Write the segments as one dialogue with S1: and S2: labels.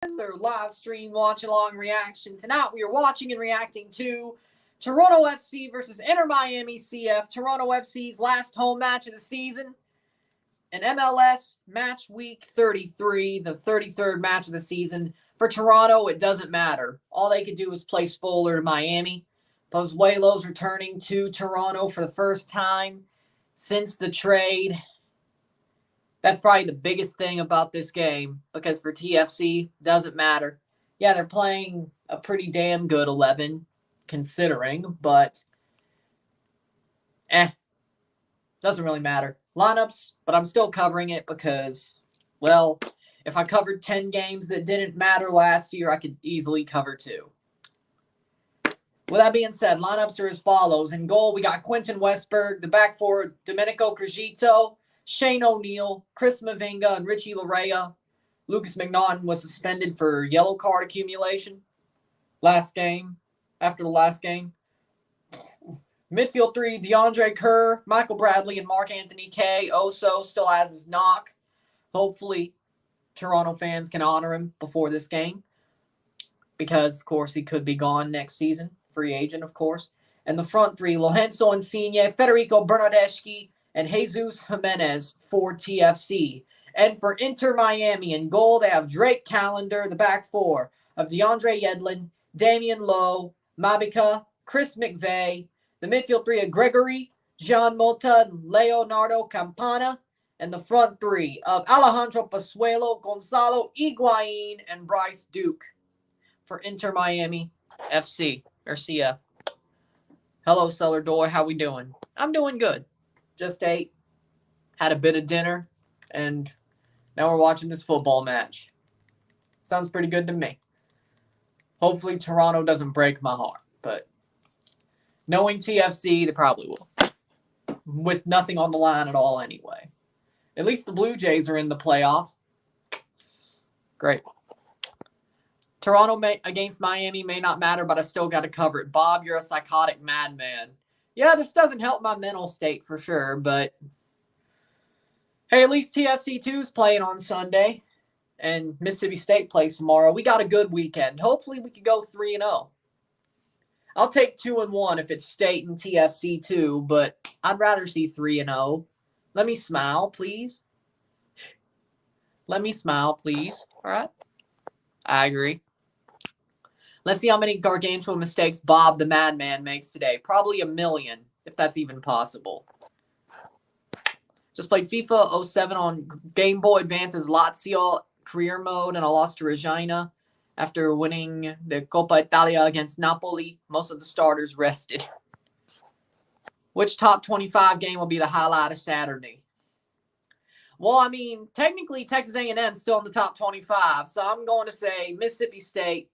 S1: Their live stream watch along reaction. Tonight we are watching and reacting to Toronto FC versus Inter Miami CF. Toronto FC's last home match of the season. An MLS match week 33, the 33rd match of the season. For Toronto, it doesn't matter. All they could do was play spoiler to Miami. Those Walos returning to Toronto for the first time since the trade. That's probably the biggest thing about this game, because for TFC, doesn't matter. Yeah, they're playing a pretty damn good 11, considering, but doesn't really matter. Lineups, but I'm still covering it because, well, if I covered 10 games that didn't matter last year, I could easily cover 2. With that being said, lineups are as follows. In goal, we got Quentin Westberg. The back four, Domenico Crigito, Shane O'Neill, Chris Mavinga, and Richie Larea. Lucas McNaughton was suspended for yellow card accumulation after the last game. Midfield 3, DeAndre Kerr, Michael Bradley, and Mark-Anthony Kaye. Oso still has his knock. Hopefully, Toronto fans can honor him before this game because, of course, he could be gone next season. Free agent, of course. And the front 3, Lorenzo Insigne, Federico Bernardeschi, and Jesus Jimenez for TFC. And for Inter Miami in goal, they have Drake Callender. The back 4 of DeAndre Yedlin, Damian Lowe, Mabika, Chris McVeigh. The midfield 3 of Gregory, Jean Mota, and Leonardo Campana. And the front 3 of Alejandro Pasuelo, Gonzalo Higuain, and Bryce Duke for Inter Miami FC or CF. Hello, Cellar Door. How we doing? I'm doing good. Just ate, had a bit of dinner, and now we're watching this football match. Sounds pretty good to me. Hopefully Toronto doesn't break my heart, but knowing TFC, they probably will. With nothing on the line at all anyway. At least the Blue Jays are in the playoffs. Great. Toronto against Miami may not matter, but I still got to cover it. Bob, you're a psychotic madman. Yeah, this doesn't help my mental state for sure, but hey, at least TFC2 is playing on Sunday, and Mississippi State plays tomorrow. We got a good weekend. Hopefully we can go 3-0. I'll take 2-1 if it's State and TFC2, but I'd rather see 3-0. Let me smile, please. Let me smile, please. All right? I agree. Let's see how many gargantuan mistakes Bob the Madman makes today. Probably 1 million, if that's even possible. Just played FIFA 07 on Game Boy Advance's Lazio career mode, and I lost to Regina after winning the Coppa Italia against Napoli. Most of the starters rested. Which top 25 game will be the highlight of Saturday? Well, I mean, technically Texas A&M is still in the top 25, so I'm going to say Mississippi State,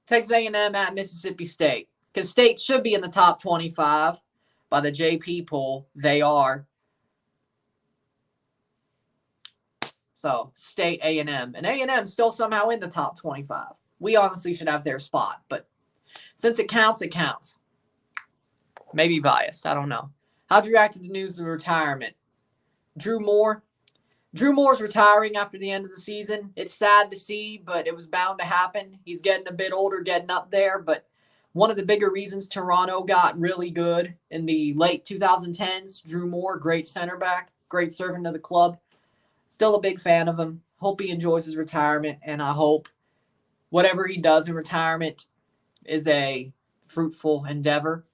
S1: Texas A&M at Mississippi State, because State should be in the top 25 by the JP poll. They are. So State A&M, and A&M still somehow in the top 25. We honestly should have their spot, but since it counts, it counts. Maybe biased, I don't know. How'd you react to the news of retirement? Drew Moore's retiring after the end of the season. It's sad to see, but it was bound to happen. He's getting a bit older, getting up there, but one of the bigger reasons Toronto got really good in the late 2010s, Drew Moore, great center back, great servant to the club. Still a big fan of him. Hope he enjoys his retirement, and I hope whatever he does in retirement is a fruitful endeavor.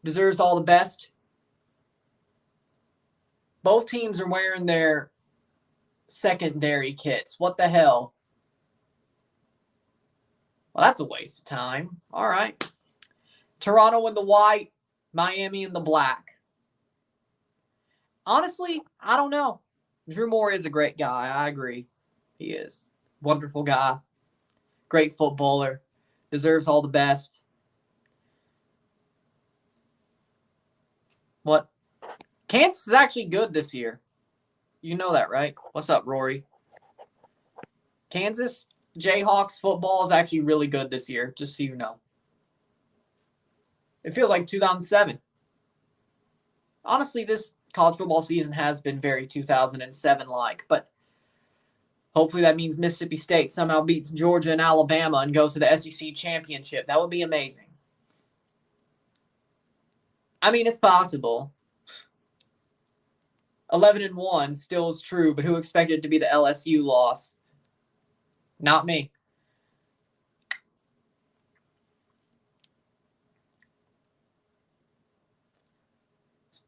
S1: Deserves all the best. Both teams are wearing their secondary kits. What the hell? Well, that's a waste of time. All right. Toronto in the white, Miami in the black. Honestly, I don't know. Drew Moore is a great guy. I agree. He is. Wonderful guy. Great footballer. Deserves all the best. What? Kansas is actually good this year. You know that, right? What's up, Rory? Kansas Jayhawks football is actually really good this year, just so you know. It feels like 2007. Honestly, this college football season has been very 2007-like, but Hopefully that means Mississippi State somehow beats Georgia and Alabama and goes to the SEC championship. That would be amazing. I mean, it's possible. 11-1 still is true, but who expected it to be the LSU loss? Not me.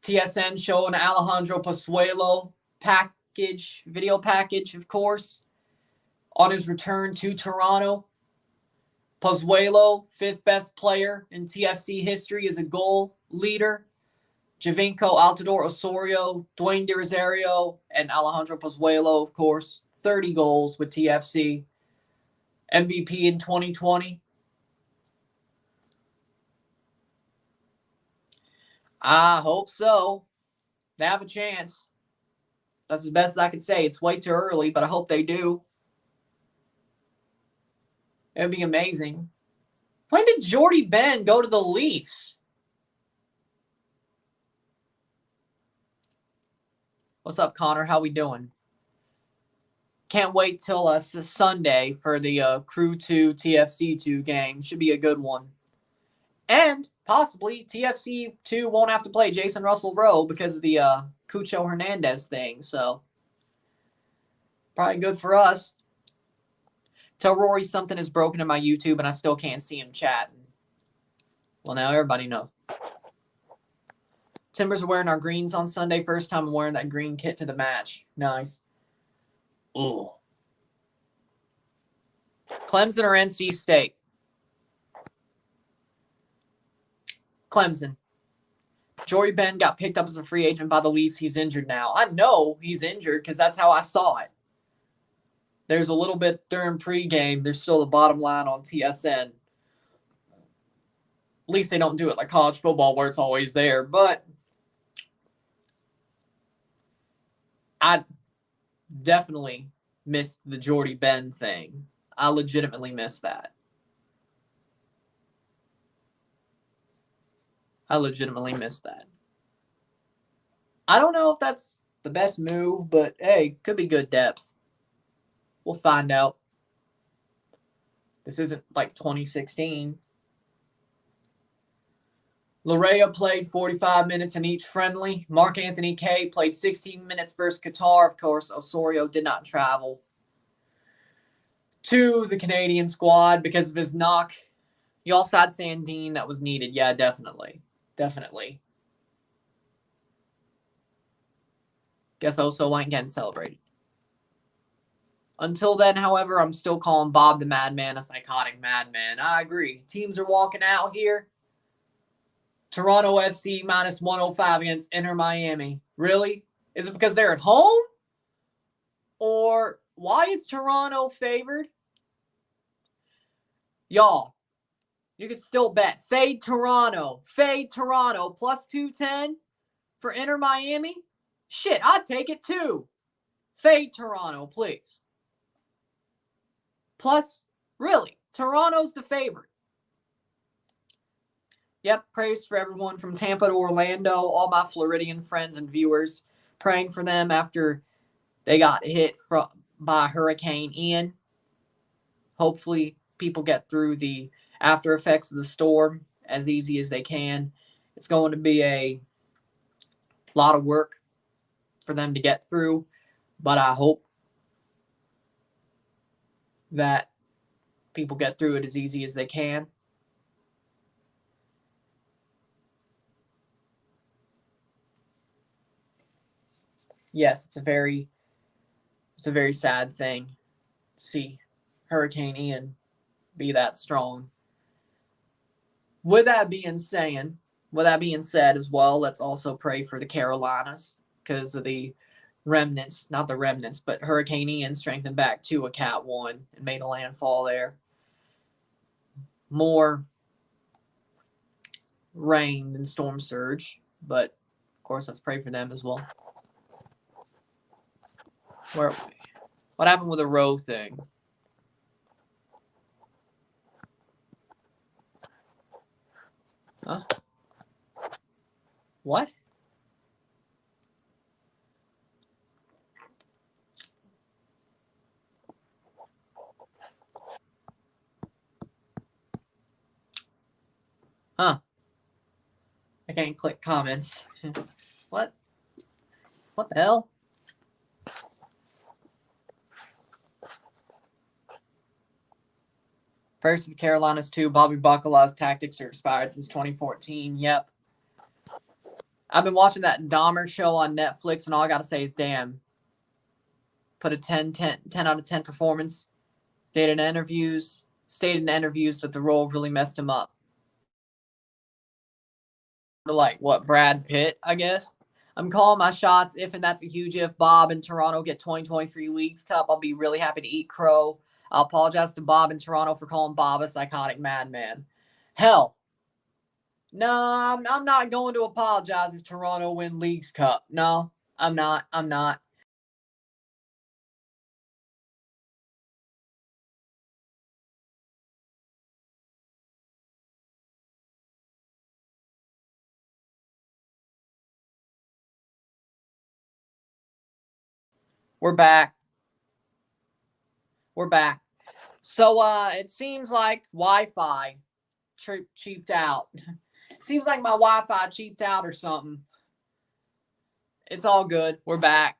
S1: TSN showing Alejandro Pozuelo video package, of course, on his return to Toronto. Pozuelo, 5th best player in TFC history, is a goal leader. Javinko, Altidore, Osorio, Dwayne De Rosario, and Alejandro Pozuelo, of course. 30 goals with TFC. MVP in 2020. I hope so. They have a chance. That's as best as I could say. It's way too early, but I hope they do. It would be amazing. When did Jordy Ben go to the Leafs? What's up, Connor? How we doing? Can't wait till Sunday for the Crew 2 TFC 2 game. Should be a good one. And possibly TFC 2 won't have to play Jason Russell Rowe because of the Cucho Hernandez thing. So probably good for us. Tell Rory something is broken in my YouTube and I still can't see him chatting. Well, now everybody knows. Timbers are wearing our greens on Sunday. First time I'm wearing that green kit to the match. Nice. Ooh. Clemson or NC State? Clemson. Jordy Ben got picked up as a free agent by the Leafs. He's injured now. I know he's injured because that's how I saw it. There's a little bit during pregame. There's still the bottom line on TSN. At least they don't do it like college football where it's always there. But I definitely missed the Jordy Ben thing. I legitimately missed that. I don't know if that's the best move, but hey, could be good depth. We'll find out. This isn't like 2016. Larea played 45 minutes in each friendly. Mark Anthony K played 16 minutes versus Qatar. Of course, Osorio did not travel to the Canadian squad because of his knock. You also had Sandine that was needed. Yeah, definitely. Guess Oso ain't getting celebrated. Until then, however, I'm still calling Bob the Madman a psychotic madman. I agree. Teams are walking out here. Toronto FC minus 105 against Inter Miami. Really? Is it because they're at home? Or why is Toronto favored? Y'all, you could still bet. Fade Toronto. Plus 210 for Inter Miami. Shit, I'd take it too. Fade Toronto, please. Plus, really, Toronto's the favorite. Yep, praise for everyone from Tampa to Orlando, all my Floridian friends and viewers, praying for them after they got hit by Hurricane Ian. Hopefully, people get through the after effects of the storm as easy as they can. It's going to be a lot of work for them to get through, but I hope that people get through it as easy as they can. Yes, it's a very sad thing to see Hurricane Ian be that strong. With that being said as well, let's also pray for the Carolinas because of the remnants, not the remnants, but Hurricane Ian strengthened back to a Cat 1 and made a landfall there. More rain than storm surge, but of course, let's pray for them as well. What happened with the row thing? Huh? What? Huh. I can't click comments. What? What the hell? First of Carolinas 2, Bobby Bacala's tactics are expired since 2014. Yep. I've been watching that Dahmer show on Netflix, and all I got to say is, damn. Put a 10 out of 10 performance. Stated in interviews that the role really messed him up. Like, what, Brad Pitt, I guess? I'm calling my shots if, and that's a huge if, Bob and Toronto get 2023 Leagues Cup. I'll be really happy to eat crow. I'll apologize to Bob in Toronto for calling Bob a psychotic madman. Hell, no, I'm not going to apologize if Toronto win Leagues Cup. No, I'm not. We're back. So it seems like Wi-Fi cheaped out. It seems like my Wi-Fi cheaped out or something. It's all good. We're back.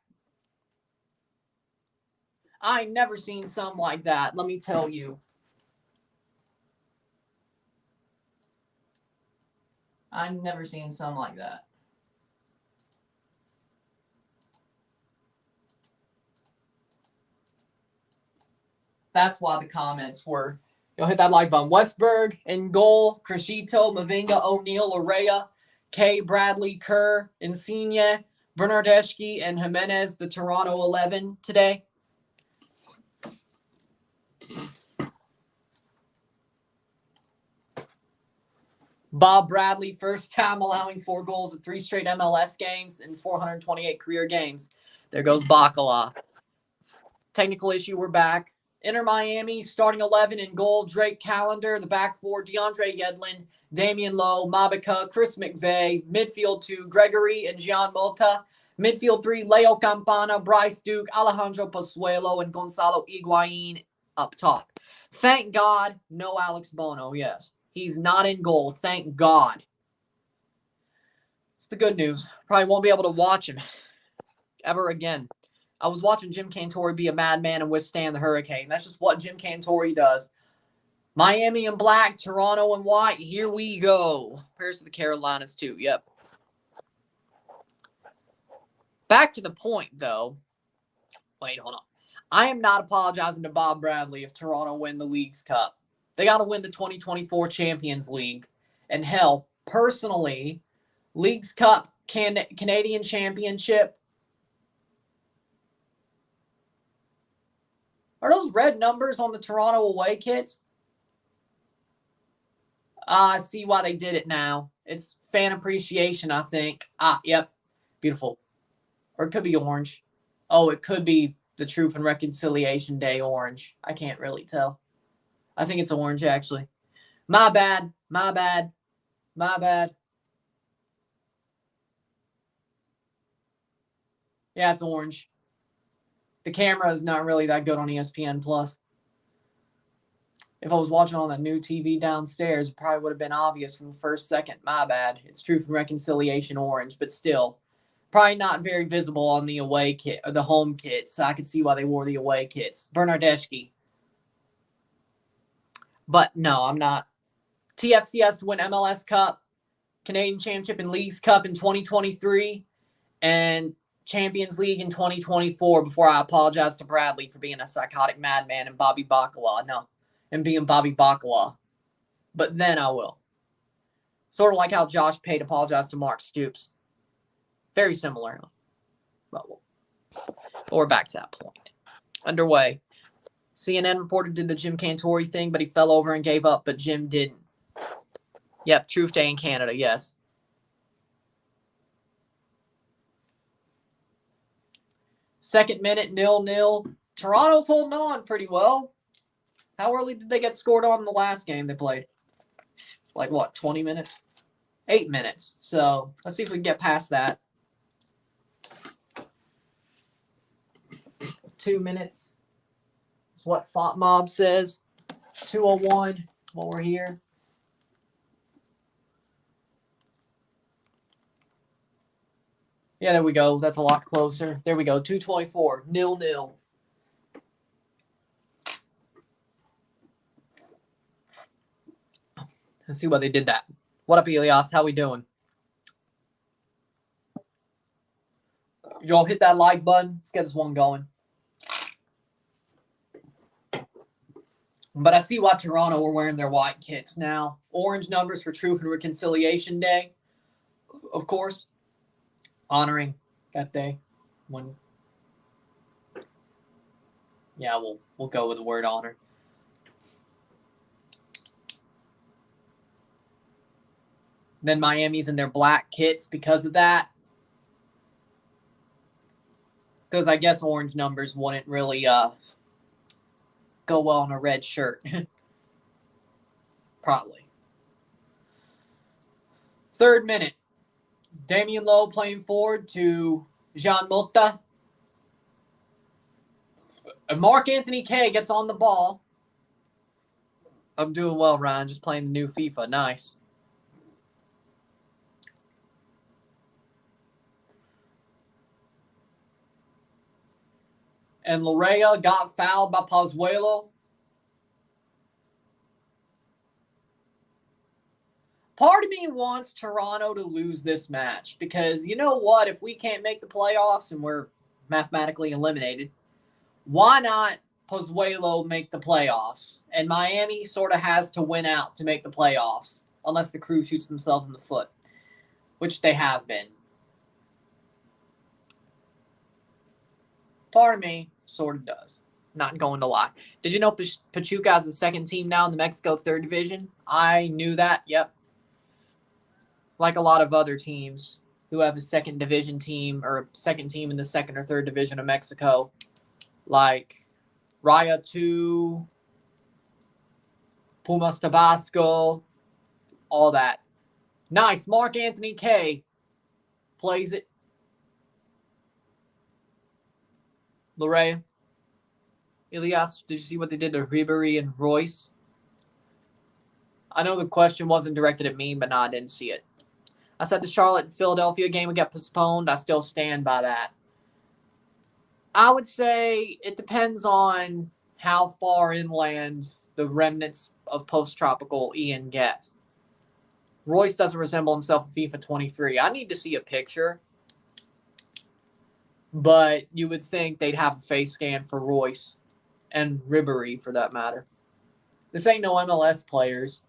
S1: I ain't never seen something like that, let me tell you. I've never seen something like that. That's why the comments were. Go hit that like button. Westberg in goal. Crescito, Mavinga, O'Neill, Araya, K, Bradley, Kerr, Insigne, Bernardeschi, and Jimenez, the Toronto 11 today. Bob Bradley, first time allowing 4 goals in 3 straight MLS games in 428 career games. There goes Bacala. Technical issue, we're back. Inter Miami, starting 11 in goal, Drake Callender. The back 4, DeAndre Yedlin, Damian Lowe, Mabica, Chris McVeigh. Midfield 2, Gregory and Gian Mota. Midfield 3, Leo Campana, Bryce Duke, Alejandro Pozuelo, and Gonzalo Higuain up top. Thank God, no Alex Bono, yes. He's not in goal, thank God. It's the good news. Probably won't be able to watch him ever again. I was watching Jim Cantore be a madman and withstand the hurricane. That's just what Jim Cantore does. Miami in black, Toronto in white. Here we go. Paris of the Carolinas too. Yep. Back to the point, though. Wait, hold on. I am not apologizing to Bob Bradley if Toronto win the Leagues Cup. They got to win the 2024 Champions League. And hell, personally, Leagues Cup, Canadian Championship. Are those red numbers on the Toronto away kits? I see why they did it now. It's fan appreciation, I think. Yep. Beautiful. Or it could be orange. Oh, it could be the Truth and Reconciliation Day orange. I can't really tell. I think it's orange, actually. My bad. Yeah, it's orange. The camera is not really that good on ESPN Plus. If I was watching on the new TV downstairs, it probably would have been obvious from the first second. My bad. It's Truth and Reconciliation orange, but still, probably not very visible on the away kit or the home kits. So I could see why they wore the away kits. Bernardeschi. But no, I'm not. TFC has to win MLS Cup, Canadian Championship, and Leagues Cup in 2023, and Champions League in 2024 before I apologize to Bradley for being a psychotic madman and Bobby Bacala. No, and being Bobby Bacala. But then I will. Sort of like how Josh Pate apologized to Mark Stoops. Very similar. But we're back to that point. Underway. CNN reported did the Jim Cantore thing, but he fell over and gave up, but Jim didn't. Yep, Truth Day in Canada, yes. Second minute, 0-0. Toronto's holding on pretty well. How early did they get scored on in the last game they played? Like what, 20 minutes? 8 minutes. So let's see if we can get past that. 2 minutes. That's what Font Mob says. 2:01 while we're here. Yeah, there we go. That's a lot closer. There we go. 224. 0-0. Let's see why they did that. What up, Elias? How we doing? Y'all hit that like button. Let's get this one going. But I see why Toronto are wearing their white kits now. Orange numbers for Truth and Reconciliation Day. Of course. Honoring that day. When yeah, we'll go with the word honor. Then Miami's in their black kits because of that. Because I guess orange numbers wouldn't really go well on a red shirt. Probably. 3rd minute. Damian Lowe playing forward to Jean Mota. And Mark Anthony K gets on the ball. I'm doing well, Ryan. Just playing the new FIFA. Nice. And Larea got fouled by Pozuelo. Part of me wants Toronto to lose this match because you know what? If we can't make the playoffs and we're mathematically eliminated, why not Pozuelo make the playoffs? And Miami sort of has to win out to make the playoffs unless the Crew shoots themselves in the foot, which they have been. Part of me sort of does. Not going to lie. Did you know Pachuca has the 2nd team now in the Mexico 3rd division? I knew that. Yep. Like a lot of other teams who have a 2nd division team or a 2nd team in the 2nd or 3rd division of Mexico. Like Raya 2, Pumas Tabasco, all that. Nice. Mark Anthony K plays it. Larea. Elias, did you see what they did to Ribery and Royce? I know the question wasn't directed at me, but no, I didn't see it. I said the Charlotte and Philadelphia game would get postponed. I still stand by that. I would say it depends on how far inland the remnants of post-tropical Ian get. Royce doesn't resemble himself in FIFA 23. I need to see a picture. But you would think they'd have a face scan for Royce and Ribery, for that matter. This ain't no MLS players.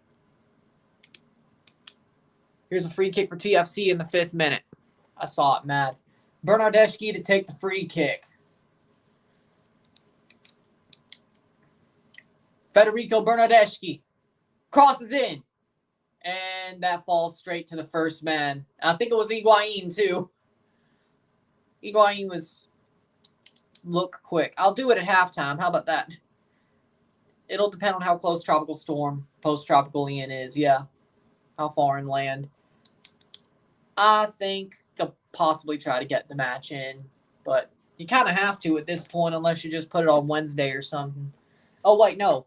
S1: Here's a free kick for TFC in the 5th minute. I saw it, mad. Bernardeschi to take the free kick. Federico Bernardeschi crosses in. And that falls straight to the first man. I think it was Higuain, too. Higuain look quick. I'll do it at halftime. How about that? It'll depend on how close Tropical Storm, post-Tropical Ian is. Yeah. How far inland. I think they'll possibly try to get the match in. But you kind of have to at this point unless you just put it on Wednesday or something. Oh, wait, no.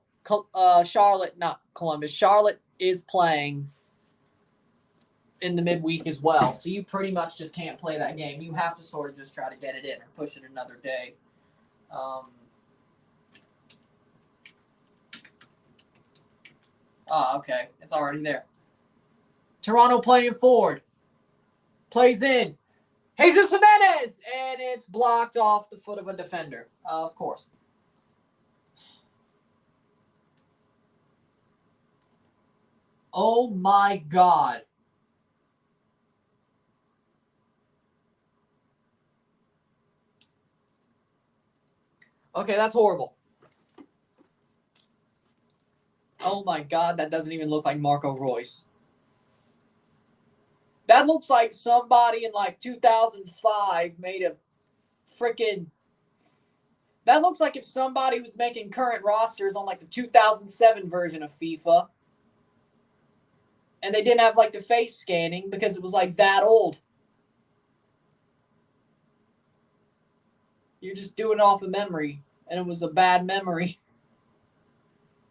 S1: Charlotte, not Columbus. Charlotte is playing in the midweek as well. So you pretty much just can't play that game. You have to sort of just try to get it in or push it another day. Okay. It's already there. Toronto playing forward. Plays in. Jesus Jimenez! And it's blocked off the foot of a defender. Of course. Oh my God. Okay, that's horrible. Oh my God, that doesn't even look like Marco Royce. That looks like somebody in like 2005 made a freaking... That looks like if somebody was making current rosters on like the 2007 version of FIFA. And they didn't have like the face scanning because it was like that old. You're just doing it off of memory. And it was a bad memory.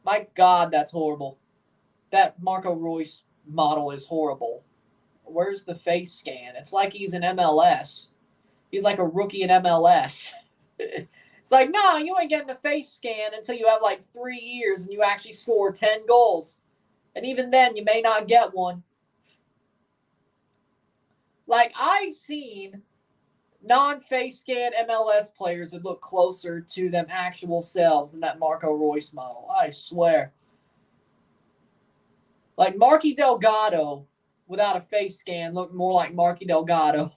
S1: My God, that's horrible. That Marco Royce model is horrible. Where's the face scan? It's like he's in MLS. he's like a rookie in MLS. It's like, no, you ain't getting a face scan until you have like 3 years and you actually score 10 goals. And even then, you may not get one. Like, I've seen non-face scan MLS players that look closer to them actual selves than that Marco Royce model. I swear. Like, Marky Delgado, without a face scan, looked more like Marky Delgado.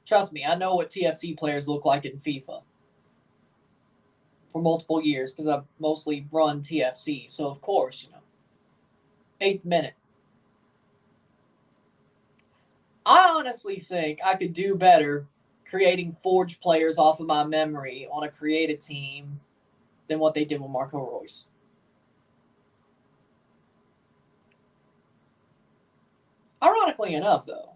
S1: Trust me, I know what TFC players look like in FIFA for multiple years because I've mostly run TFC. So, of course, you know. 8th minute. I honestly think I could do better creating forged players off of my memory on a created team than what they did with Marco Royce. Ironically enough, though,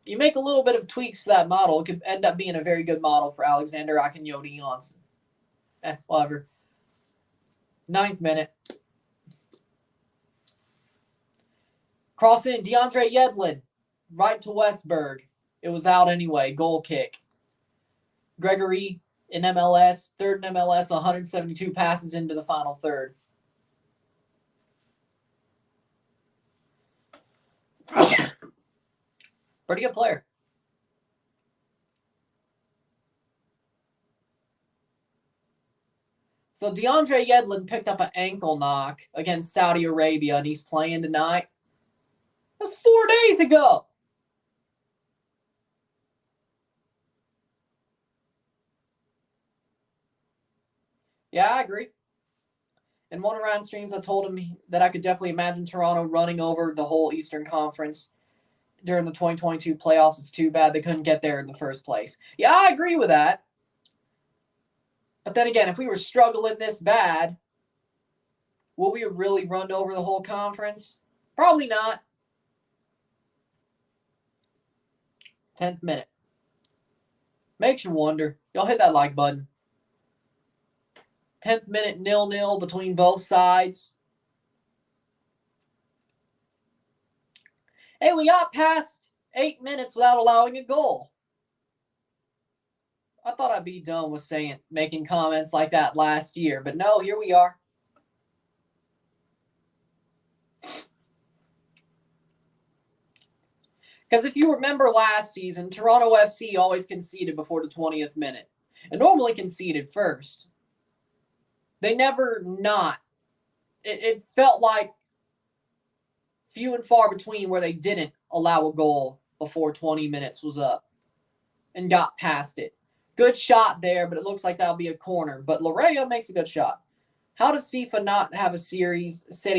S1: you make a little bit of tweaks to that model, it could end up being a very good model for Alexander Akinyote Janssen. Whatever. 9th minute. Cross in, DeAndre Yedlin, right to Westberg. It was out anyway, goal kick. Gregory in MLS, third in MLS, 172 passes into the final third. Pretty good player. So DeAndre Yedlin picked up an ankle knock against Saudi Arabia, and he's playing tonight. That was 4 days ago. Yeah, I agree. In one of Ryan's streams, I told him that I could definitely imagine Toronto running over the whole Eastern Conference during the 2022 playoffs. It's too bad they couldn't get there in the first place. Yeah, I agree with that. But then again, if we were struggling this bad, will we have really run over the whole conference? Probably not. 10th minute. Makes you wonder. Y'all hit that like button. 10th minute, 0-0 between both sides. Hey, we got past 8 minutes without allowing a goal. I thought I'd be done with making comments like that last year, but no, here we are. Because if you remember last season, Toronto FC always conceded before the 20th minute. And normally conceded first. They never not. It felt like few and far between where they didn't allow a goal before 20 minutes was up and got past it. Good shot there, but it looks like that'll be a corner. But Larea makes a good shot. How does FIFA not have a Serie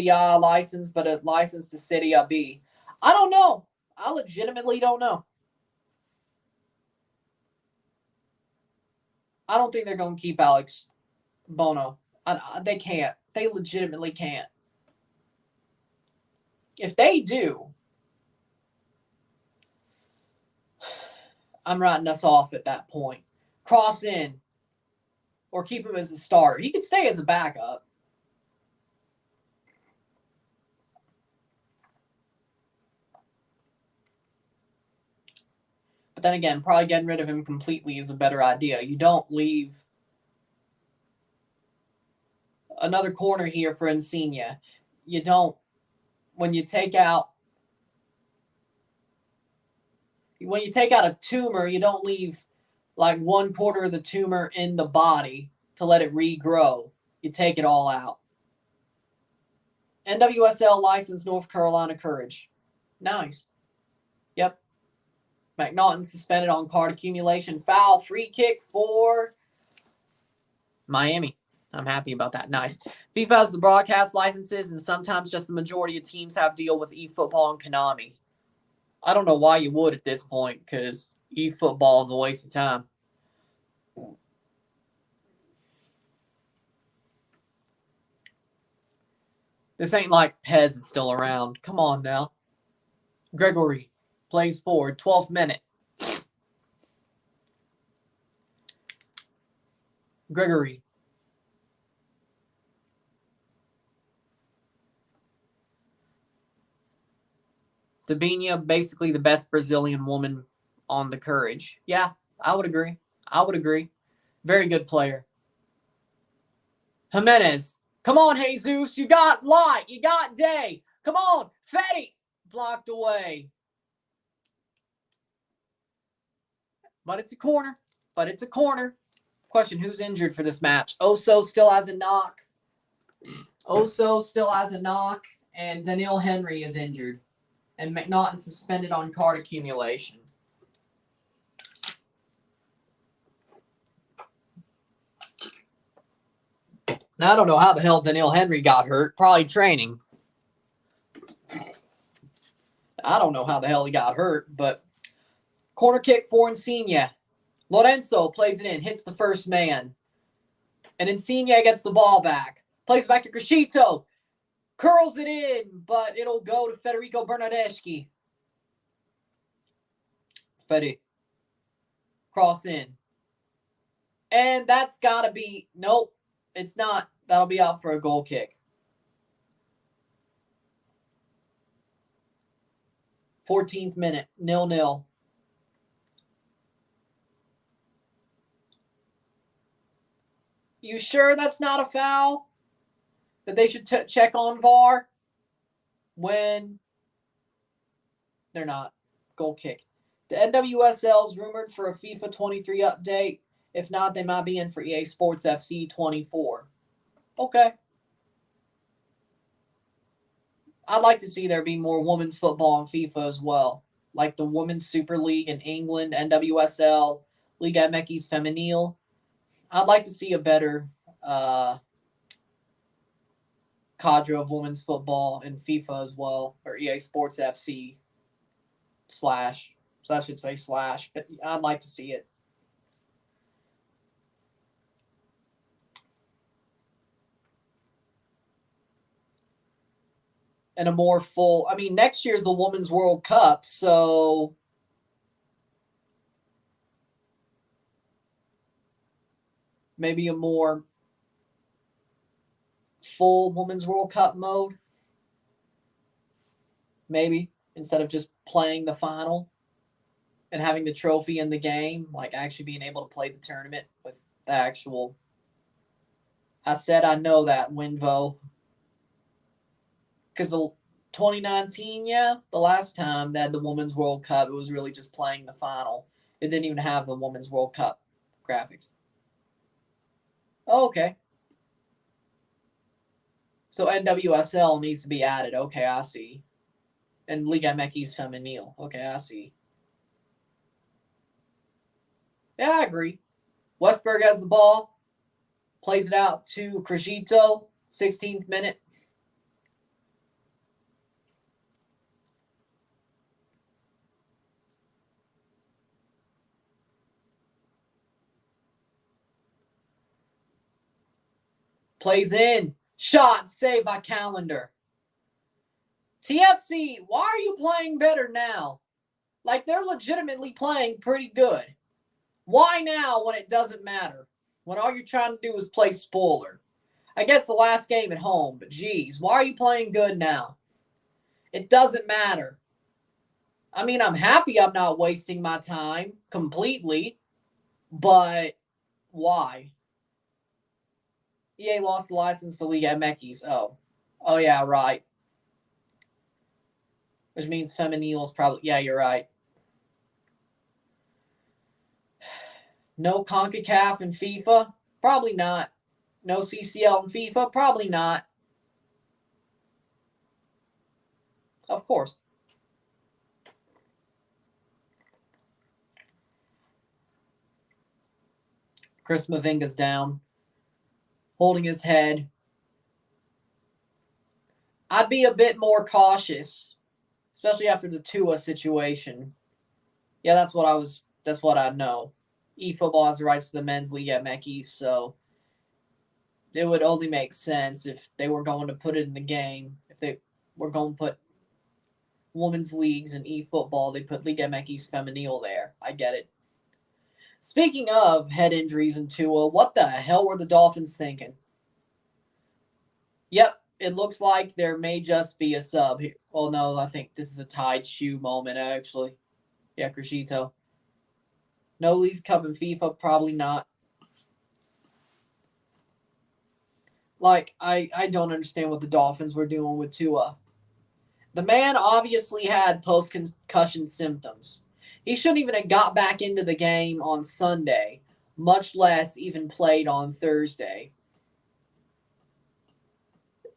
S1: A license, but a license to Serie B? I don't know. I legitimately don't know. I don't think they're going to keep Alex Bono. They can't. They legitimately can't. If they do, I'm writing us off at that point. Cross in or keep him as a starter. He could stay as a backup. But then again, probably getting rid of him completely is a better idea. You don't leave another corner here for Insigne. You don't, when you take out a tumor, you don't leave like 1/4 of the tumor in the body to let it regrow. You take it all out. NWSL license, North Carolina Courage. Nice. Yep. McNaughton suspended on card accumulation. Foul. Free kick for Miami. I'm happy about that. Nice. FIFA has the broadcast licenses, and sometimes just the majority of teams have deal with eFootball and Konami. I don't know why you would at this point, because eFootball is a waste of time. This ain't like Pez is still around. Come on now. Gregory plays forward. 12th minute. Gregory. Dabinia, basically the best Brazilian woman on the Courage. Yeah, I would agree. Very good player. Jimenez. Come on, Jesus. You got light. You got day. Come on. Fetty. Blocked away. But it's a corner. Question, who's injured for this match? Oso still has a knock. And Daniil Henry is injured. And McNaughton suspended on card accumulation. Now, I don't know how the hell Daniil Henry got hurt. Probably training. I don't know how the hell he got hurt, but corner kick for Insigne. Lorenzo plays it in, hits the first man. And Insigne gets the ball back. Plays back to Crescito. Curls it in, but it'll go to Federico Bernardeschi. Fede. Cross in. And that's got to be... Nope, it's not. That'll be out for a goal kick. 14th minute, 0-0. You sure that's not a foul? That they should check on VAR? When they're not. Goal kick. The NWSL is rumored for a FIFA 23 update. If not, they might be in for EA Sports FC 24. Okay. I'd like to see there be more women's football in FIFA as well. Like the Women's Super League in England, NWSL, Liga MX Femenil. I'd like to see a better cadre of women's football in FIFA as well, or EA Sports FC / so I should say /, but I'd like to see it. And a more full, I mean, next year's the Women's World Cup, so maybe a more full Women's World Cup mode. Maybe, instead of just playing the final and having the trophy in the game, like actually being able to play the tournament with the actual... I said I know that, Winvo. Because the 2019, the last time they had the Women's World Cup, it was really just playing the final. It didn't even have the Women's World Cup graphics. Oh, okay. So NWSL needs to be added. Okay, I see. And Liga MX Femenil. Okay, I see. Yeah, I agree. Westberg has the ball. Plays it out to Crescito. 16th minute. Plays in. Shot. Saved by Calendar. TFC, why are you playing better now? Like, they're legitimately playing pretty good. Why now when it doesn't matter? When all you're trying to do is play spoiler. I guess the last game at home, but geez, why are you playing good now? It doesn't matter. I mean, I'm happy I'm not wasting my time completely, but why? EA lost the license to Liga MX. Oh yeah, right. Which means Femenil is probably... Yeah, you're right. No CONCACAF in FIFA? Probably not. No CCL in FIFA? Probably not. Of course. Chris Mavinga's down. Holding his head. I'd be a bit more cautious, especially after the Tua situation. Yeah, that's what I know. eFootball has the rights to the men's league at MX, so it would only make sense if they were going to put it in the game. If they were going to put women's leagues in eFootball, they put Liga MX Femenil there. I get it. Speaking of head injuries in Tua, what the hell were the Dolphins thinking? Yep, it looks like there may just be a sub here. Well, no, I think this is a tied shoe moment, actually. Yeah, Crescito. No Leagues Cup in FIFA, probably not. Like, I don't understand what the Dolphins were doing with Tua. The man obviously had post-concussion symptoms. He shouldn't even have got back into the game on Sunday, much less even played on Thursday.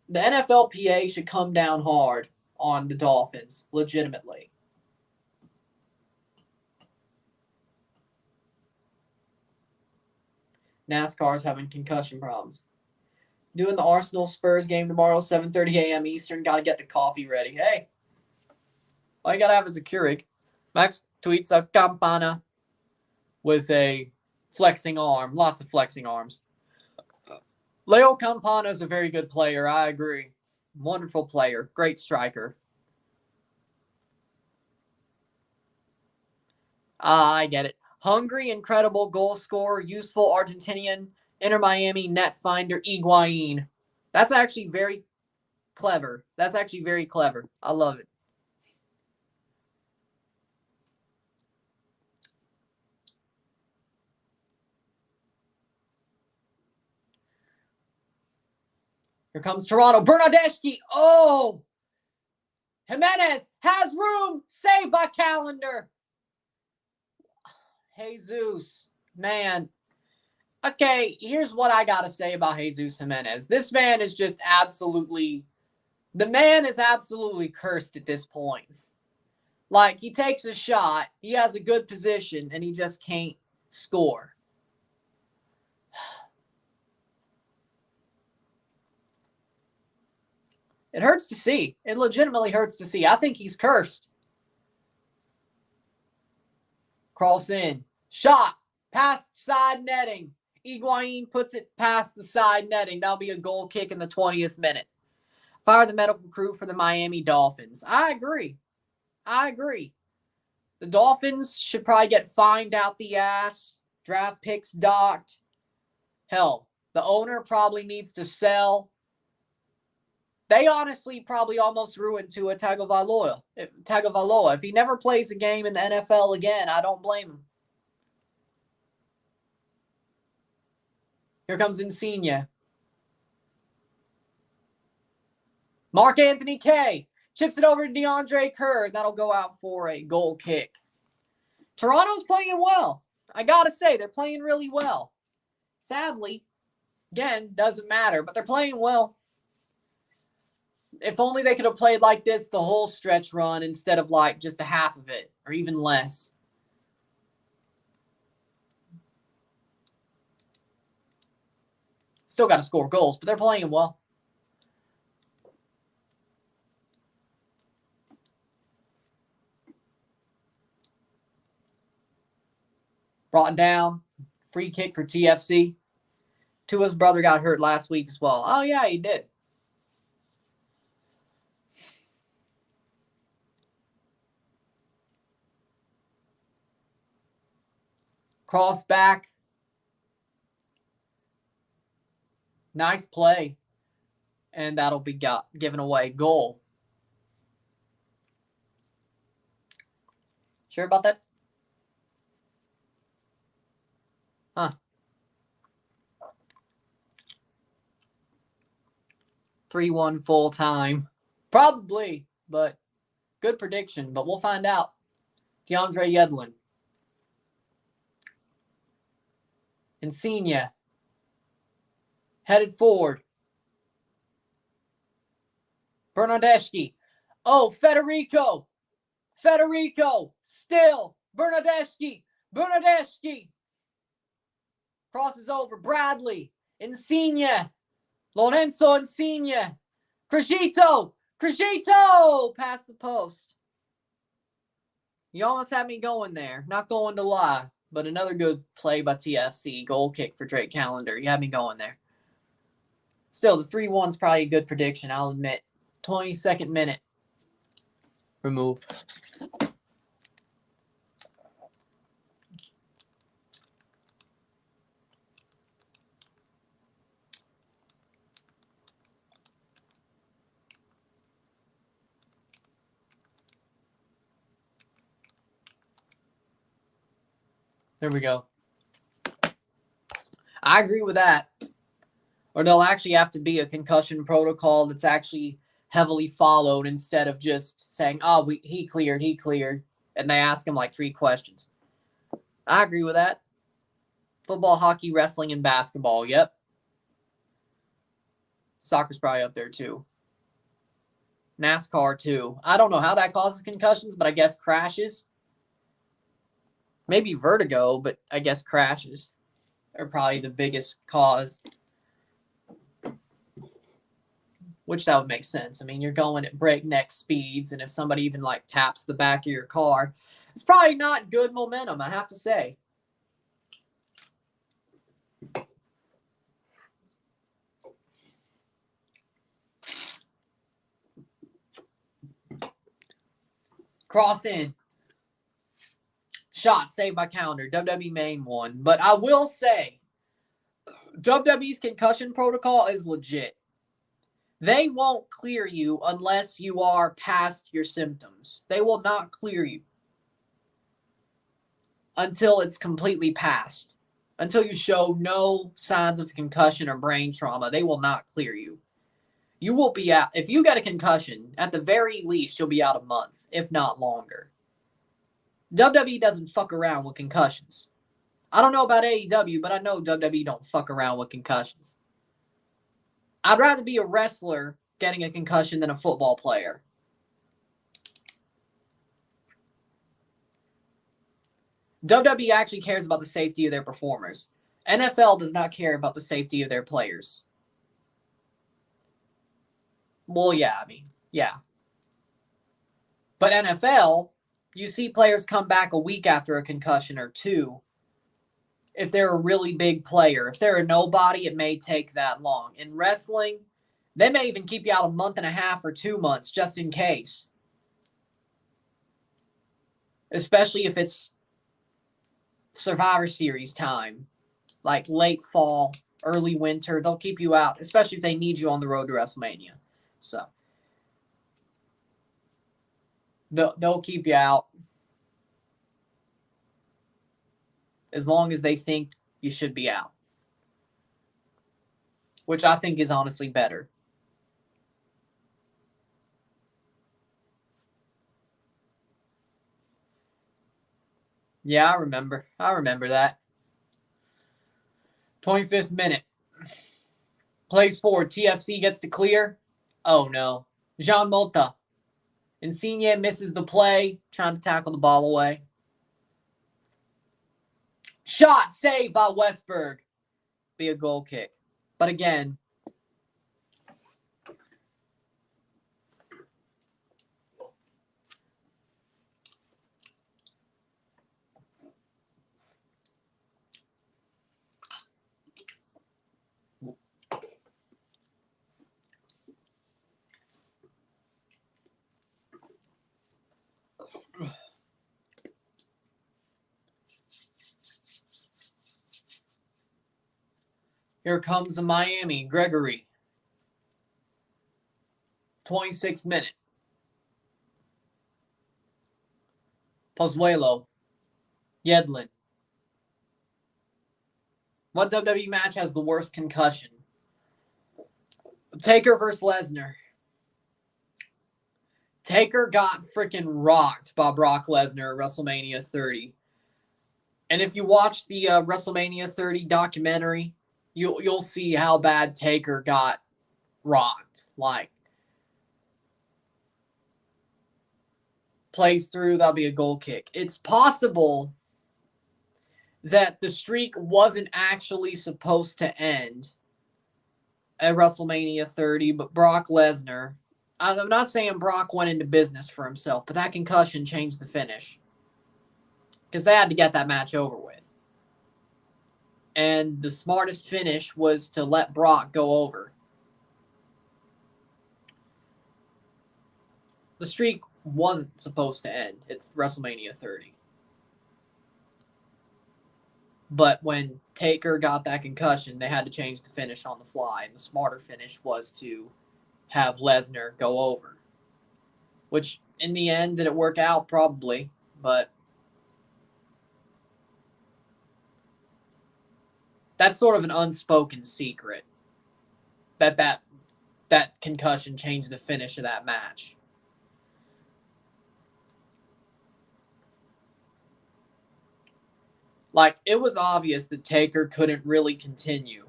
S1: The NFLPA should come down hard on the Dolphins, legitimately. NASCAR's having concussion problems. Doing the Arsenal-Spurs game tomorrow, 7:30 a.m. Eastern. Got to get the coffee ready. Hey, all you got to have is a Keurig. Max tweets a campana with a flexing arm. Lots of flexing arms. Leo Campana is a very good player. I agree. Wonderful player. Great striker. I get it. Hungry, incredible goal scorer, useful Argentinian, Inter Miami net finder, Higuain. That's actually very clever. I love it. Here comes Toronto. Bernardeschi. Oh! Jimenez has room. Saved by Calendar. Jesus. Man. Okay, here's what I got to say about Jesus Jimenez. This man is just absolutely... The man is absolutely cursed at this point. Like, he takes a shot, he has a good position, and he just can't score. It hurts to see. It legitimately hurts to see. I think he's cursed. Cross in. Shot. Past side netting. Higuain puts it past the side netting. That'll be a goal kick in the 20th minute. Fire the medical crew for the Miami Dolphins. I agree. The Dolphins should probably get fined out the ass. Draft picks docked. Hell, the owner probably needs to sell. They honestly probably almost ruined Tua Tagovailoa. If he never plays a game in the NFL again, I don't blame him. Here comes Insigne. Mark Anthony K. Chips it over to DeAndre Kerr. That'll go out for a goal kick. Toronto's playing well. I gotta say, they're playing really well. Sadly, again, doesn't matter, but they're playing well. If only they could have played like this the whole stretch run instead of like just a half of it, or even less. Still got to score goals, but they're playing well. Brought down. Free kick for TFC. Tua's brother got hurt last week as well. Oh, yeah, he did. Cross back. Nice play. And that'll be given away. Goal. Sure about that? Huh. 3-1 full time. Probably, but good prediction. But we'll find out. DeAndre Yedlin. Insigne. Headed forward. Bernardeschi. Oh, Federico. Still. Bernardeschi. Crosses over. Bradley. Insigne. Lorenzo Insigne. Crescito. Past the post. You almost had me going there. Not going to lie. But another good play by TFC. Goal kick for Drake Calendar. You had me going there. Still, the 3-1's probably a good prediction, I'll admit. 22nd minute. Remove. There we go. I agree with that. Or there'll actually have to be a concussion protocol that's actually heavily followed instead of just saying, oh, he cleared, and they ask him like 3 questions. I agree with that. Football, hockey, wrestling, and basketball. Yep. Soccer's probably up there too. NASCAR too. I don't know how that causes concussions, but I guess crashes. Maybe vertigo, but I guess crashes are probably the biggest cause. Which that would make sense. I mean, you're going at breakneck speeds, and if somebody even like taps the back of your car, it's probably not good momentum, I have to say. Cross in. Shot saved by counter. WWE main one. But I will say, WWE's concussion protocol is legit. They won't clear you unless you are past your symptoms. They will not clear you until it's completely past. Until you show no signs of concussion or brain trauma, they will not clear you. You will be out. If you get a concussion, at the very least, you'll be out a month, if not longer. WWE doesn't fuck around with concussions. I don't know about AEW, but I know WWE don't fuck around with concussions. I'd rather be a wrestler getting a concussion than a football player. WWE actually cares about the safety of their performers. NFL does not care about the safety of their players. Well, yeah, yeah. But NFL, you see players come back a week after a concussion or 2. If they're a really big player. If they're a nobody, it may take that long. In wrestling, they may even keep you out a month and a half or 2 months just in case. Especially if it's Survivor Series time. Like late fall, early winter. They'll keep you out, especially if they need you on the road to WrestleMania. So they'll keep you out as long as they think you should be out, which I think is honestly better. Yeah, I remember that. 25th minute. Plays forward. TFC gets to clear. Oh, no. Jean Mota. Insigne misses the play, trying to tackle the ball away. Shot saved by Westberg. Be a goal kick. But again, here comes the Miami. Gregory. 26th minute. Pozuelo. Yedlin. What WWE match has the worst concussion? Taker versus Lesnar. Taker got freaking rocked by Brock Lesnar at WrestleMania 30. And if you watch the WrestleMania 30 documentary, you'll see how bad Taker got rocked. Like, plays through, that'll be a goal kick. It's possible that the streak wasn't actually supposed to end at WrestleMania 30, but Brock Lesnar, I'm not saying Brock went into business for himself, but that concussion changed the finish. Because they had to get that match over with. And the smartest finish was to let Brock go over. The streak wasn't supposed to end at WrestleMania 30. But when Taker got that concussion, they had to change the finish on the fly. And the smarter finish was to have Lesnar go over. Which, in the end, did it work out? Probably. But That's sort of an unspoken secret that concussion changed the finish of that match. Like, it was obvious that Taker couldn't really continue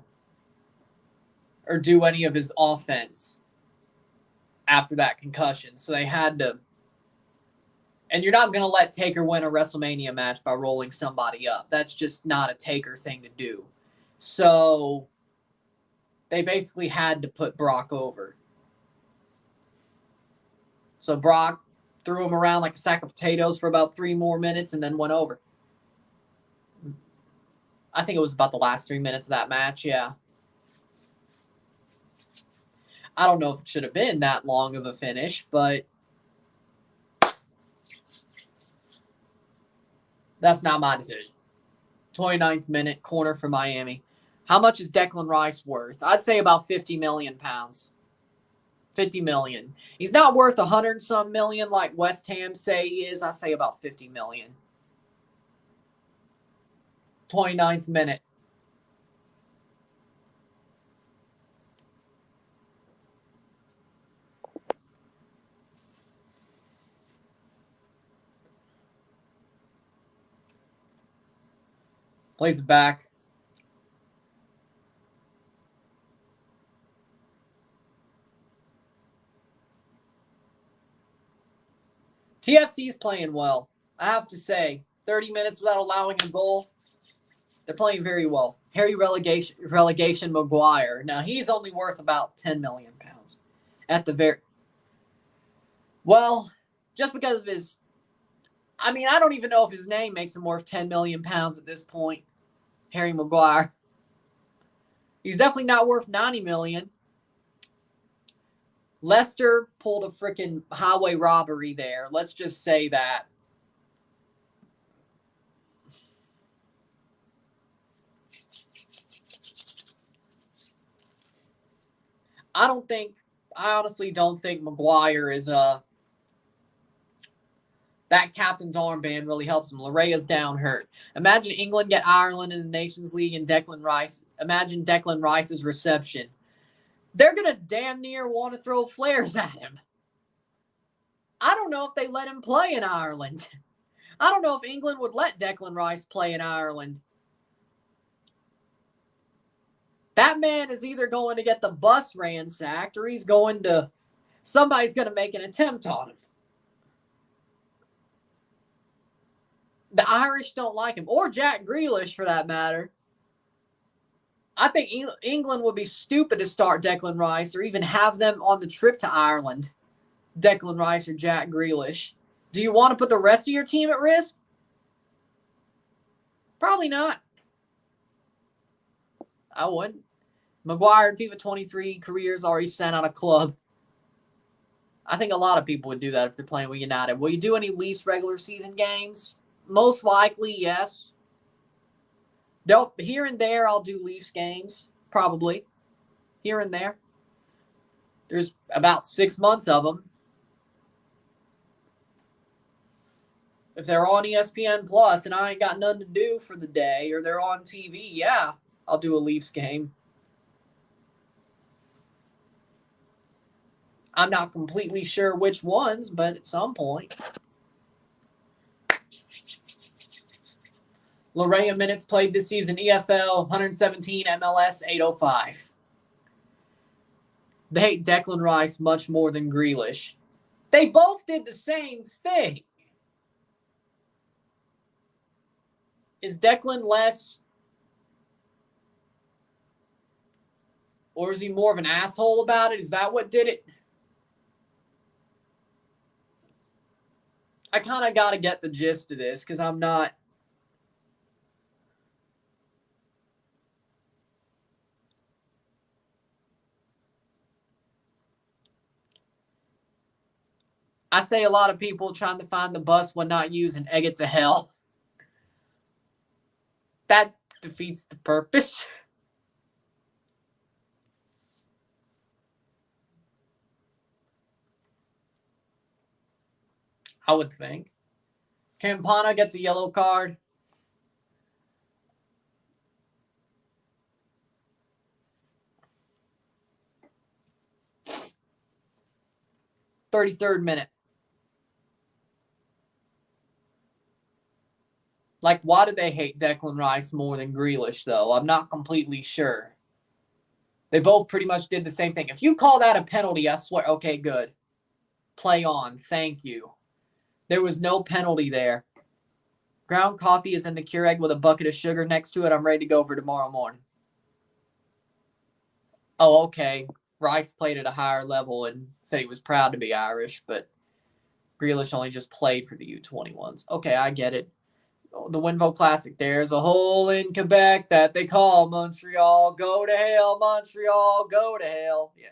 S1: or do any of his offense after that concussion. So they had to. And you're not going to let Taker win a WrestleMania match by rolling somebody up. That's just not a Taker thing to do. So they basically had to put Brock over. So Brock threw him around like a sack of potatoes for about 3 more minutes and then went over. I think it was about the last 3 minutes of that match, yeah. I don't know if it should have been that long of a finish, but that's not my decision. 29th minute, corner for Miami. How much is Declan Rice worth? I'd say about 50 million pounds. 50 million. He's not worth 100-some million like West Ham say he is. I say about 50 million. 29th minute. Plays it back. TFC's playing well. I have to say, 30 minutes without allowing a goal. They're playing very well. Harry relegation Maguire. Now, he's only worth about 10 million pounds at the very. Well, just because of his. I mean, I don't even know if his name makes him worth 10 million pounds at this point. Harry Maguire. He's definitely not worth 90 million. Leicester pulled a freaking highway robbery there. Let's just say that. I honestly don't think Maguire is that captain's armband really helps him. Larea's down hurt. Imagine England get Ireland in the Nations League and Declan Rice. Imagine Declan Rice's reception. They're going to damn near want to throw flares at him. I don't know if they let him play in Ireland. I don't know if England would let Declan Rice play in Ireland. That man is either going to get the bus ransacked or somebody's going to make an attempt on him. The Irish don't like him, or Jack Grealish for that matter. I think England would be stupid to start Declan Rice or even have them on the trip to Ireland. Declan Rice or Jack Grealish. Do you want to put the rest of your team at risk? Probably not. I wouldn't. Maguire in FIFA 23 careers already sent out a club. I think a lot of people would do that if they're playing with United. Will you do any Leafs regular season games? Most likely, yes. Here and there, I'll do Leafs games. Probably. Here and there. There's about 6 months of them. If they're on ESPN Plus and I ain't got nothing to do for the day, or they're on TV, yeah, I'll do a Leafs game. I'm not completely sure which ones, but at some point. Larea minutes played this season, EFL 117, MLS 805. They hate Declan Rice much more than Grealish. They both did the same thing. Is Declan less, or is he more of an asshole about it? Is that what did it? I kind of got to get the gist of this because I'm not. I say a lot of people trying to find the bus when not used and egg it to hell. That defeats the purpose. I would think. Campana gets a yellow card. 33rd minute. Like, why do they hate Declan Rice more than Grealish, though? I'm not completely sure. They both pretty much did the same thing. If you call that a penalty, I swear, okay, good. Play on. Thank you. There was no penalty there. Ground coffee is in the Keurig with a bucket of sugar next to it. I'm ready to go for tomorrow morning. Oh, okay. Rice played at a higher level and said he was proud to be Irish, but Grealish only just played for the U21s. Okay, I get it. The Winvo Classic. There's a hole in Quebec that they call Montreal. Go to hell, Montreal. Go to hell. Yeah.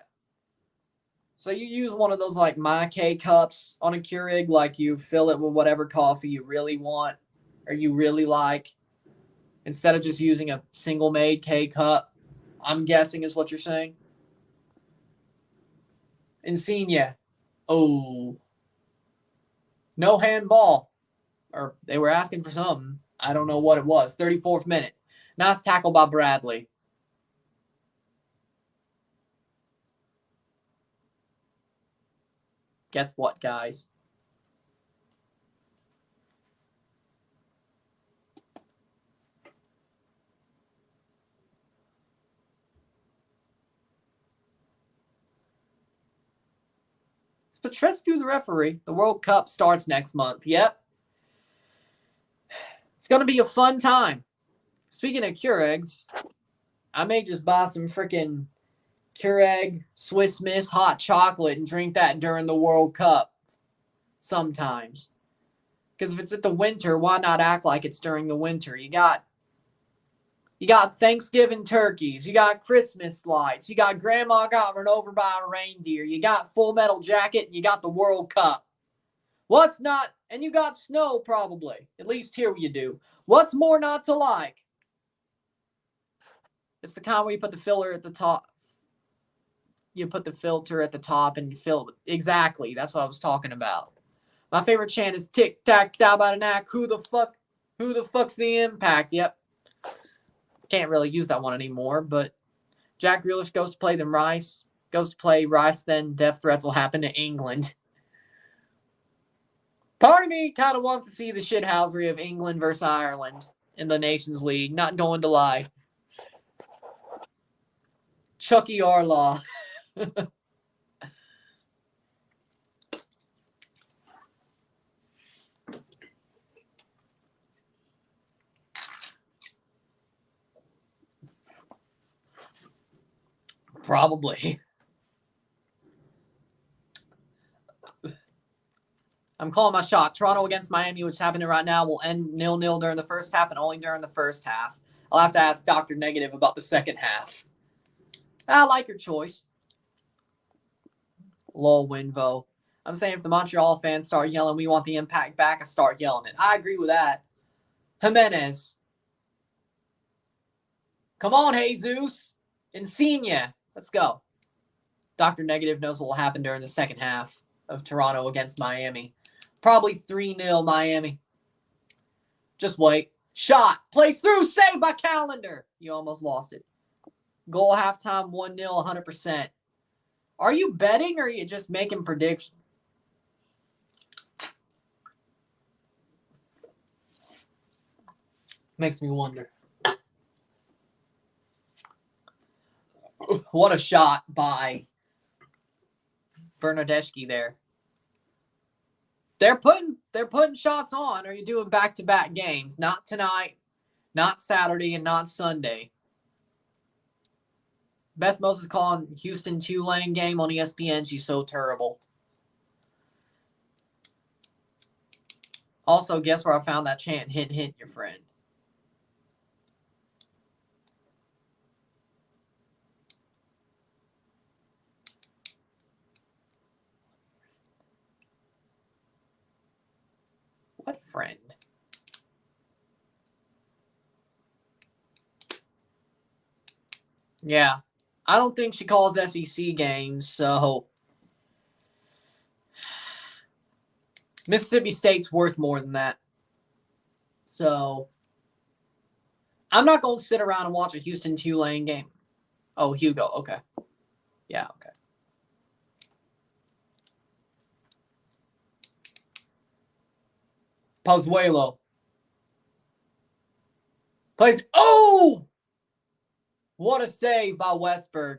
S1: So you use one of those like My K cups on a Keurig, like you fill it with whatever coffee you really want or you really like, instead of just using a single made K cup, I'm guessing is what you're saying. Insigne. Oh. No handball. Or they were asking for something. I don't know what it was. 34th minute. Nice tackle by Bradley. Guess what, guys? It's Petrescu the referee. The World Cup starts next month. Yep. It's going to be a fun time. Speaking of Keurigs, I may just buy some freaking Keurig Swiss Miss hot chocolate and drink that during the World Cup sometimes. Because if it's at the winter, why not act like it's during the winter? You got Thanksgiving turkeys. You got Christmas lights. You got Grandma got run over by a reindeer. You got Full Metal Jacket. And you got the World Cup. What's not? And you got snow probably. At least here you do. What's more not to like? It's the kind where you put the filler at the top. You put the filter at the top and you fill it. Exactly. That's what I was talking about. My favorite chant is tick tack da ba da knack. Who the fuck's the impact? Yep. Can't really use that one anymore, but Jack Grealish goes to play then Rice. Goes to play Rice, then death threats will happen to England. Part of me kind of wants to see the shithousery of England versus Ireland in the Nations League. Not going to lie. Chucky Arlaw. Probably. I'm calling my shot. Toronto against Miami, which is happening right now, will end 0-0 during the first half and only during the first half. I'll have to ask Dr. Negative about the second half. I like your choice. Lol, Winvo. I'm saying if the Montreal fans start yelling, we want the impact back, I start yelling it. I agree with that. Jimenez. Come on, Jesus. Insigne. Let's go. Dr. Negative knows what will happen during the second half of Toronto against Miami. Probably 3-0 Miami. Just wait. Shot. Plays through. Saved by Calendar. You almost lost it. Goal halftime 1-0, 100%. Are you betting or are you just making predictions? Makes me wonder. What a shot by Bernardeschi there. They're putting shots on. Are you doing back-to-back games? Not tonight, not Saturday, and not Sunday. Beth Moses calling Houston Tulane game on ESPN. She's so terrible. Also, guess where I found that chant? Hint, hint, your friend. What friend? Yeah. I don't think she calls SEC games, so Mississippi State's worth more than that. So I'm not going to sit around and watch a Houston Tulane game. Oh, Hugo. Okay. Yeah, okay. Pozuelo. Plays. Oh! What a save by Westberg.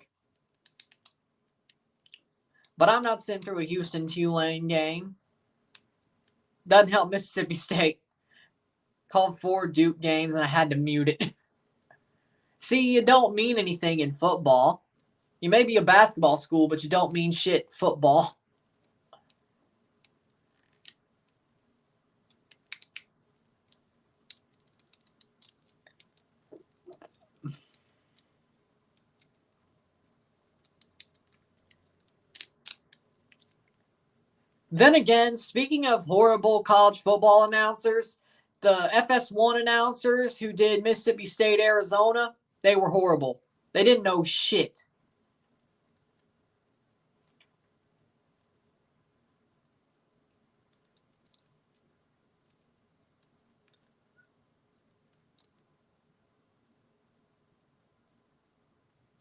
S1: But I'm not sitting through a Houston-Tulane game. Doesn't help Mississippi State. Called 4 Duke games, and I had to mute it. See, you don't mean anything in football. You may be a basketball school, but you don't mean shit football. Then again, speaking of horrible college football announcers, the FS1 announcers who did Mississippi State, Arizona, they were horrible. They didn't know shit.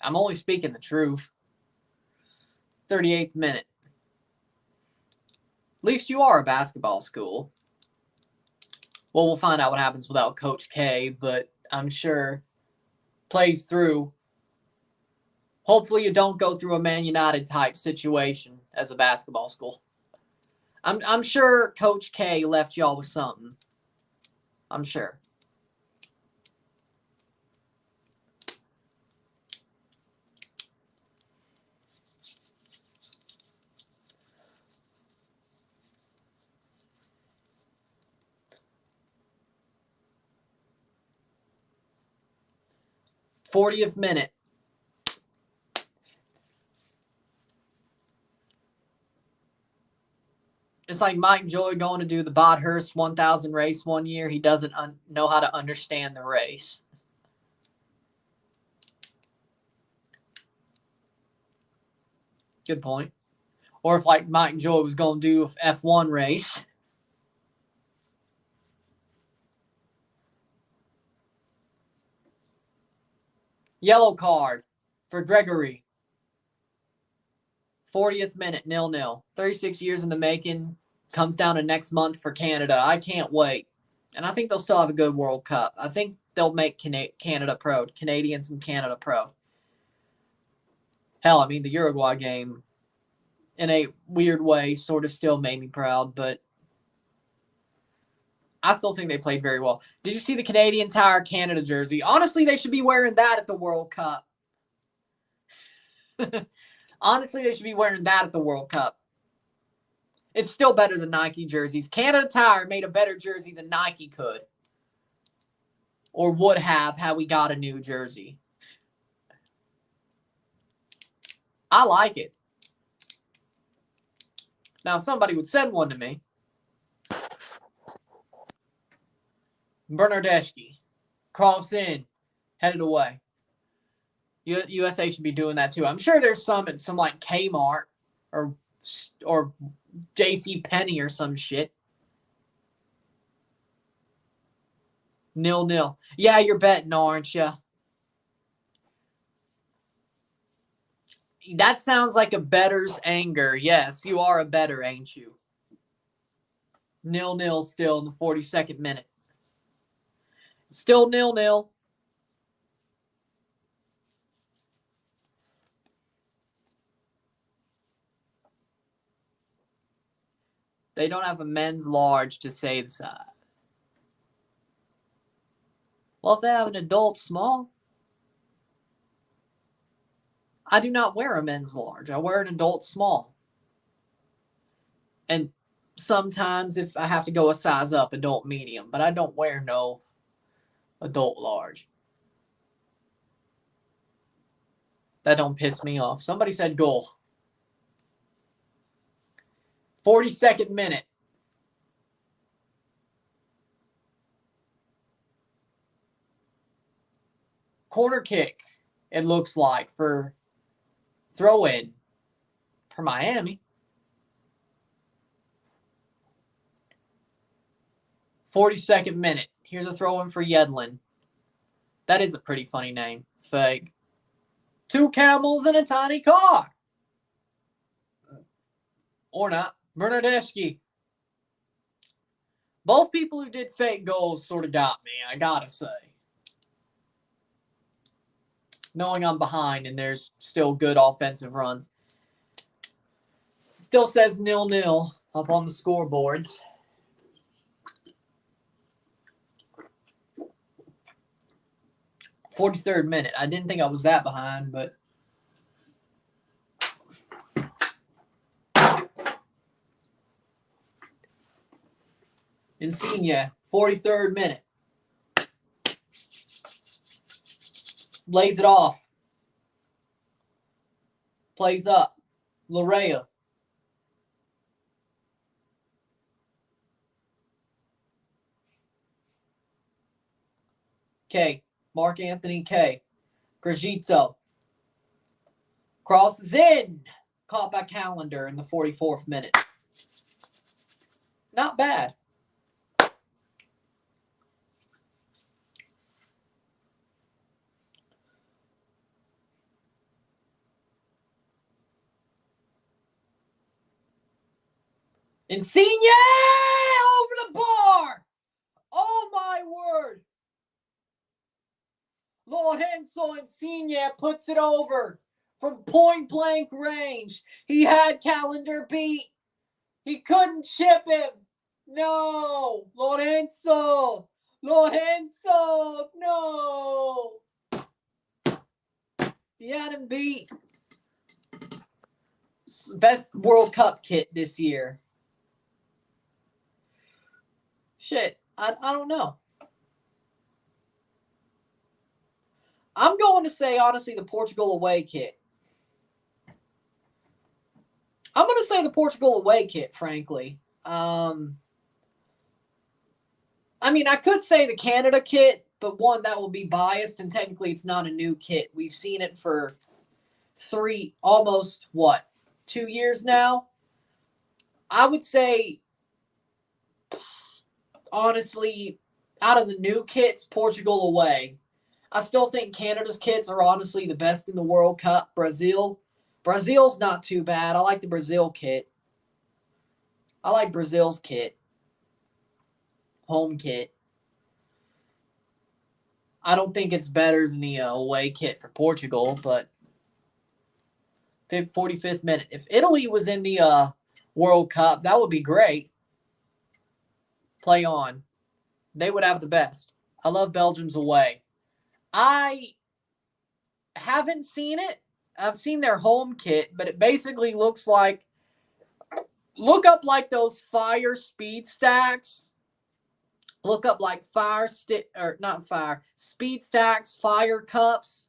S1: I'm only speaking the truth. 38th minute. At least you are a basketball school. Well, we'll find out what happens without Coach K, but I'm sure plays through. Hopefully you don't go through a Man United type situation as a basketball school. I'm sure Coach K left y'all with something. I'm sure. '40th minute. It's like Mike Joy going to do the Bodhurst 1000 race one year. He doesn't know how to understand the race. Good point. Or if like Mike Joy was going to do an F1 race. Yellow card for Gregory. 40th minute, 0-0. 36 years in the making. Comes down to next month for Canada. I can't wait. And I think they'll still have a good World Cup. I think they'll make Canada proud. Canadians and Canada proud. Hell, I mean, the Uruguay game, in a weird way, sort of still made me proud, but I still think they played very well. Did you see the Canadian Tire Canada jersey? Honestly, they should be wearing that at the World Cup. Honestly, they should be wearing that at the World Cup. It's still better than Nike jerseys. Canada Tire made a better jersey than Nike could. Or would have had we got a new jersey. I like it. Now, if somebody would send one to me. Bernardeschi. Cross in. Headed away. USA should be doing that too. I'm sure there's some at some like Kmart or J.C. Penney or some shit. 0-0. Yeah, you're betting, aren't you? That sounds like a bettor's anger. Yes, you are a bettor, ain't you? 0-0 still in the 42nd minute. Still 0-0. They don't have a men's large to say the size. Well, if they have an adult small, I do not wear a men's large. I wear an adult small. And sometimes if I have to go a size up, adult medium, but I don't wear no adult large. That don't piss me off. Somebody said goal. 42nd minute. Corner kick, it looks like, for throw-in for Miami. 42nd minute. Here's a throw-in for Yedlin. That is a pretty funny name. Fake. 2 camels in a tiny car. Or not. Bernardeschi. Both people who did fake goals sort of got me, I gotta say. Knowing I'm behind and there's still good offensive runs. Still says 0-0 up on the scoreboards. "43rd minute. I didn't think I was that behind, but Insigne, 43rd minute. Lays it off. Plays up. Larea. K. Mark Anthony K. Grigito. Crosses in. Caught by Calendar in the 44th minute. Not bad. Insigne over the bar. Oh my word. Lorenzo Insigne puts it over from point blank range. He had Calendar beat. He couldn't chip him. No. Lorenzo. No. He had him beat. Best World Cup kit this year. Shit, I don't know. I'm going to say, honestly, the Portugal away kit. I'm going to say the Portugal away kit, frankly. I mean, I could say the Canada kit, but one, that will be biased, and technically it's not a new kit. We've seen it for 2 years now? I would say, honestly, out of the new kits, Portugal away. I still think Canada's kits are honestly the best in the World Cup. Brazil's not too bad. I like the Brazil kit. I like Brazil's kit. Home kit. I don't think it's better than the away kit for Portugal, but 45th minute. If Italy was in the World Cup, that would be great. Play on. They would have the best. I love Belgium's away. I haven't seen it. I've seen their home kit, but it basically looks like, look up like those fire speed stacks. Look up like speed stacks, fire cups.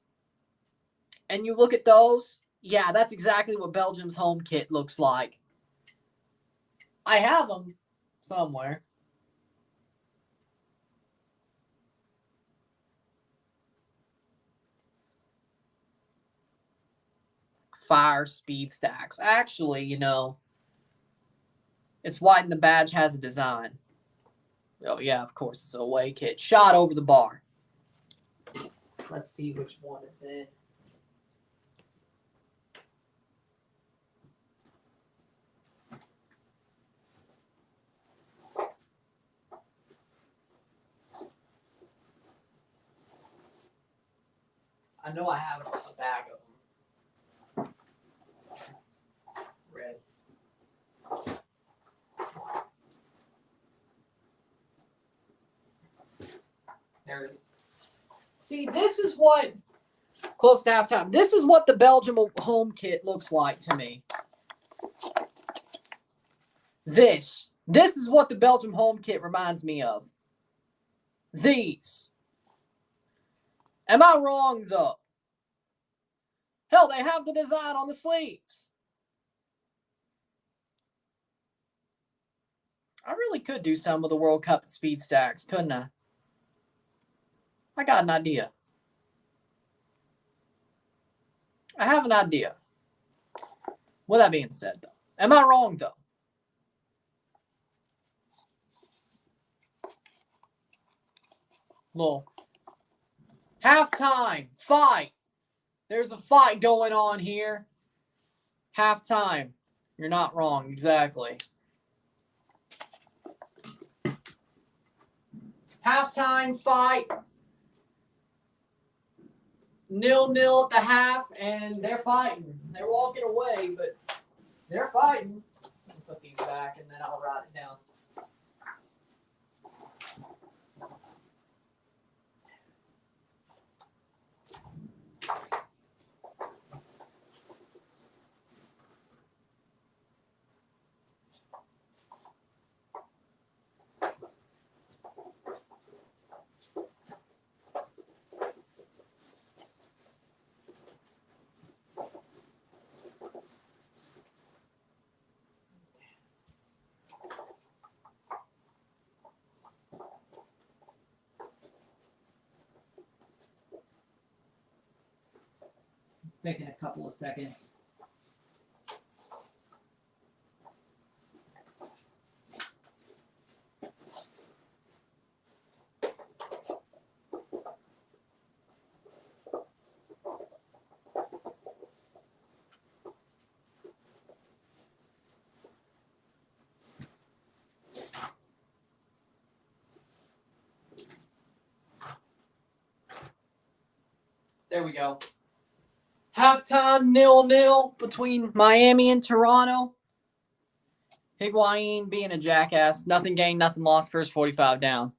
S1: And you look at those. Yeah, that's exactly what Belgium's home kit looks like. I have them somewhere. Fire speed stacks. Actually, it's white and the badge has a design. Oh, yeah, of course, it's a away kit. Shot over the bar. Let's see which one it's in. I know I have a bag of them. Red. There it is. See, this is what, close to halftime, this is what the Belgium home kit looks like to me. This is what the Belgium home kit reminds me of. These. Am I wrong, though? Hell, they have the design on the sleeves. I really could do some of the World Cup at speed stacks, couldn't I? I got an idea. I have an idea. With that being said, though, am I wrong, though? Little halftime fight. There's a fight going on here. Halftime. You're not wrong, exactly. Halftime fight. 0-0 at the half, and they're fighting. They're walking away, but they're fighting. Let me put these back, and then I'll write it down. Taking a couple of seconds. There we go. Halftime 0-0 between Miami and Toronto. Higuain being a jackass. Nothing gained, nothing lost. First 45 down.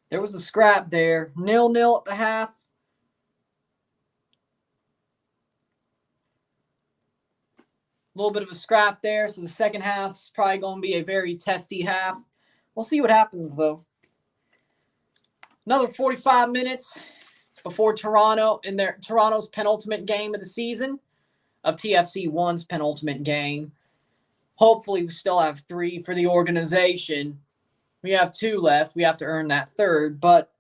S1: There was a scrap there. 0-0 at the half. A little bit of a scrap there. So the second half is probably going to be a very testy half. We'll see what happens, though. Another 45 minutes before Toronto's penultimate game of the season, of TFC1's penultimate game. Hopefully, we still have 3 for the organization. We have 2 left. We have to earn that third, but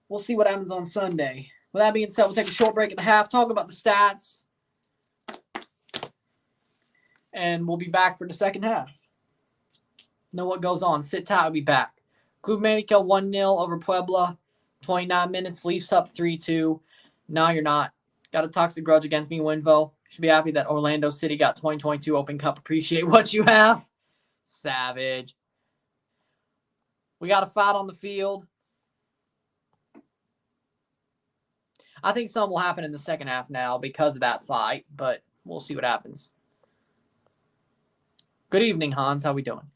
S1: we'll see what happens on Sunday. With that being said, we'll take a short break at the half, talk about the stats, and we'll be back for the second half. Know what goes on. Sit tight, we'll be back. Club Medica 1-0 over Puebla. 29 minutes, Leafs up 3-2. No, you're not. Got a toxic grudge against me, Winvo. Should be happy that Orlando City got 2022 Open Cup. Appreciate what you have. Savage. We got a fight on the field. I think something will happen in the second half now because of that fight, but we'll see what happens. Good evening, Hans. How we doing?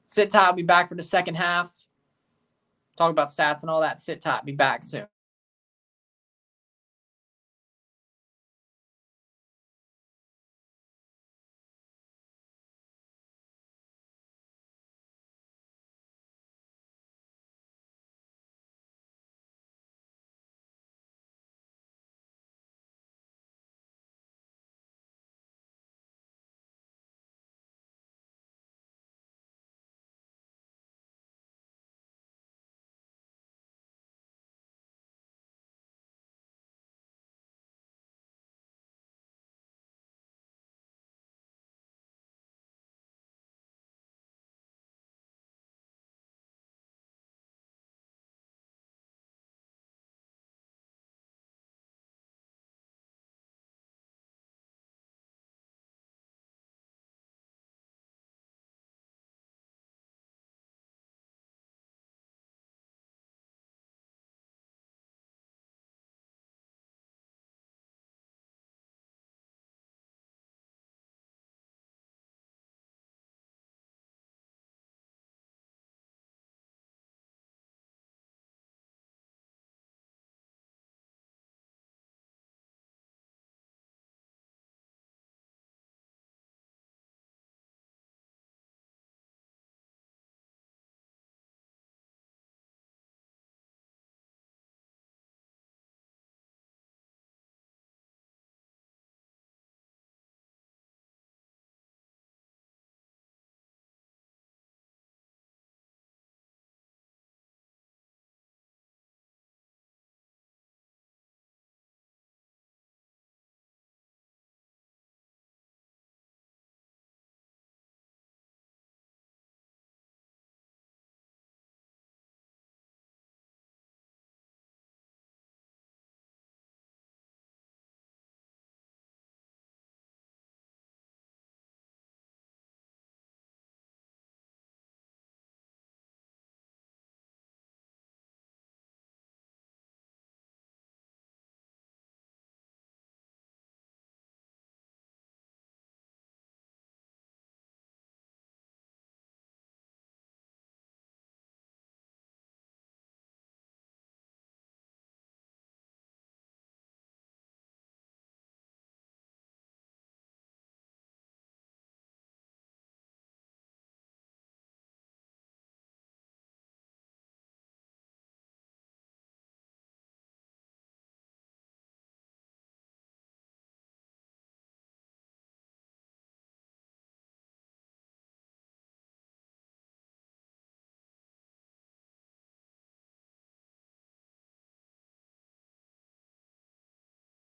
S1: Sit tight. I'll be back for the second half. Talk about stats and all that. Sit tight. Be back soon.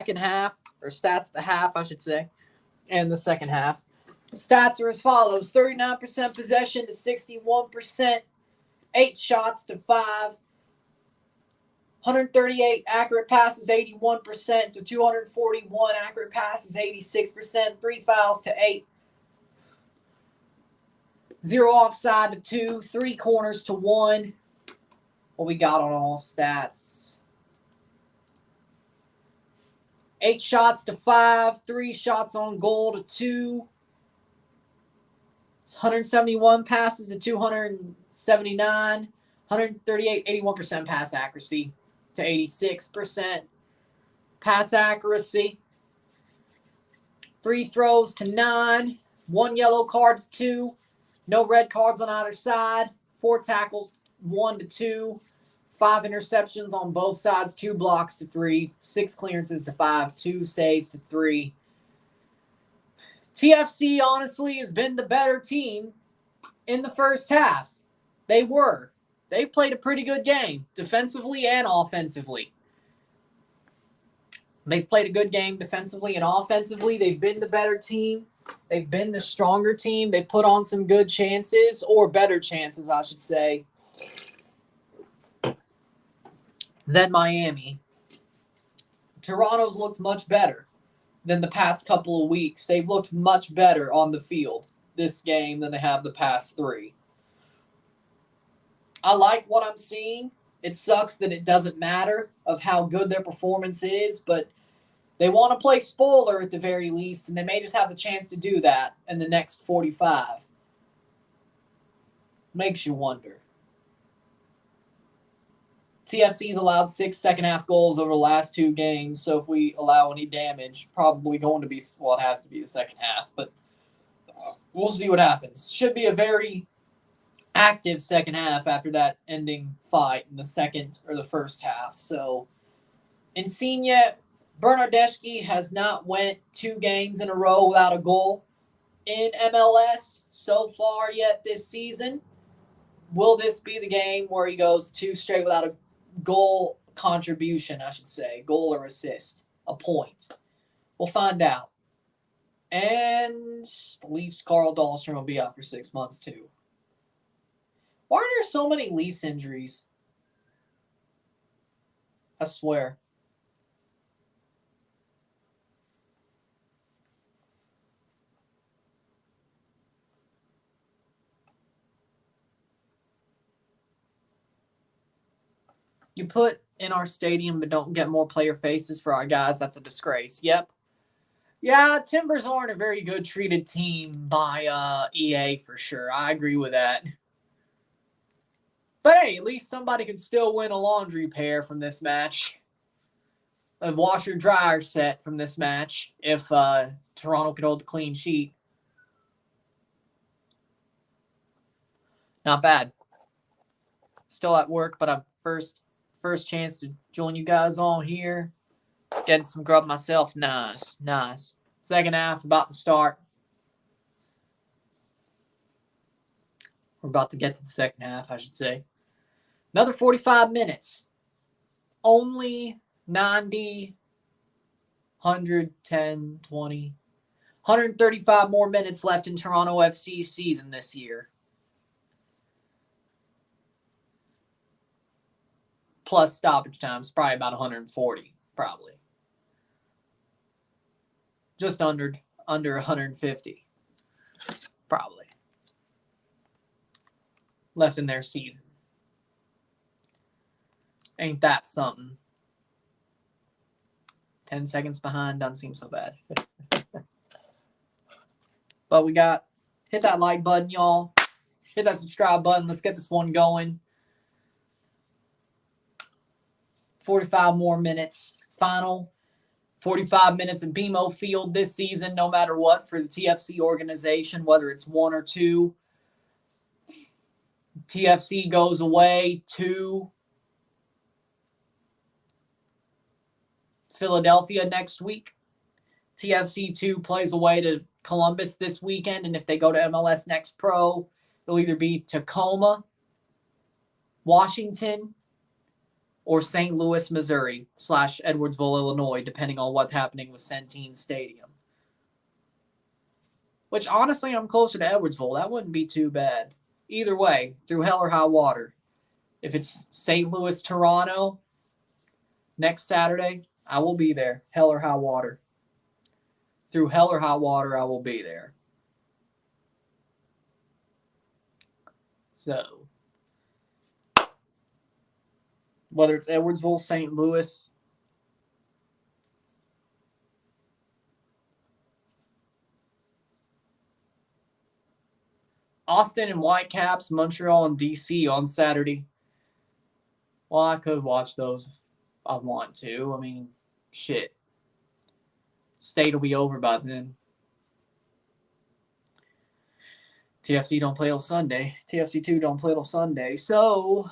S1: second half, or stats the half, I should say, and the second half. Stats are as follows: 39% possession to 61%, 8 shots to 5, 138 accurate passes, 81% to 241 accurate passes, 86%, 3 fouls to 8, 0 offside to 2, 3 corners to 1. What we got on all stats? 8 shots to 5, 3 shots on goal to 2, 171 passes to 279, 138, 81% pass accuracy to 86% pass accuracy. 3 throws to 9, 1 yellow card to 2, no red cards on either side, 4 tackles, 1 to 2, 5 interceptions on both sides, 2 blocks to 3, 6 clearances to 5, 2 saves to 3. TFC, honestly, has been the better team in the first half. They were. They've played a pretty good game, defensively and offensively. They've played a good game defensively and offensively. They've been the better team. They've been the stronger team. They've put on some good chances, or better chances, I should say, than Miami. Toronto's looked much better than the past couple of weeks. They've looked much better on the field this game than they have the past 3. I like what I'm seeing. It sucks that it doesn't matter of how good their performance is, but they want to play spoiler at the very least, and they may just have the chance to do that in the next 45. Makes you wonder. TFC's allowed 6 second-half goals over the last 2 games, so if we allow any damage, probably going to be, well, it has to be the second half, but we'll see what happens. Should be a very active second half after that ending fight in the second or the first half. So, Insigne, Bernardeschi has not went 2 games in a row without a goal in MLS so far yet this season. Will this be the game where he goes 2 straight without a goal contribution, I should say, goal or assist, a point? We'll find out. And the Leafs' Carl Dahlstrom will be out for 6 months too. Why are there so many Leafs injuries? I swear. You put in our stadium but don't get more player faces for our guys. That's a disgrace. Yep. Yeah, Timbers aren't a very good treated team by EA for sure. I agree with that. But hey, at least somebody could still win a laundry pair from this match. A washer-dryer set from this match if Toronto could hold the clean sheet. Not bad. Still at work, but I'm first chance to join you guys all here. Getting some grub myself. Nice. Second half about to start. We're about to get to the second half, I should say. Another 45 minutes. Only 90, 110, 20, 135 more minutes left in Toronto FC's season this year. Plus stoppage times, probably about 140, probably. Just under 150, probably. Left in their season. Ain't that something? 10 seconds behind doesn't seem so bad. But we got, hit that like button, y'all. Hit that subscribe button. Let's get this one going. 45 more minutes. Final 45 minutes at BMO Field this season, no matter what, for the TFC organization, whether it's 1 or 2. TFC goes away to Philadelphia next week. TFC 2 plays away to Columbus this weekend, and if they go to MLS Next Pro, it'll either be Tacoma, Washington, or St. Louis, Missouri / Edwardsville, Illinois, depending on what's happening with Centene Stadium. Which, honestly, I'm closer to Edwardsville. That wouldn't be too bad. Either way, through hell or high water. If it's St. Louis, Toronto, next Saturday, I will be there. Hell or high water. Through hell or high water, I will be there. So, whether it's Edwardsville, St. Louis, Austin and Whitecaps, Montreal and DC on Saturday. Well, I could watch those if I want to. I mean, shit. State will be over by then. TFC don't play till Sunday. TFC 2 don't play till Sunday. So,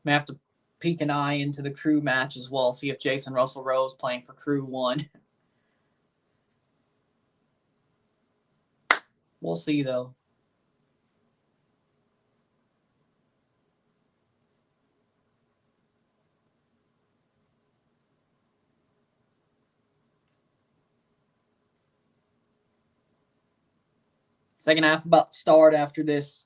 S1: may have to peek an eye into the Crew match as well. See if Jason Russell Rose playing for Crew 1. We'll see, though. Second half about to start after this.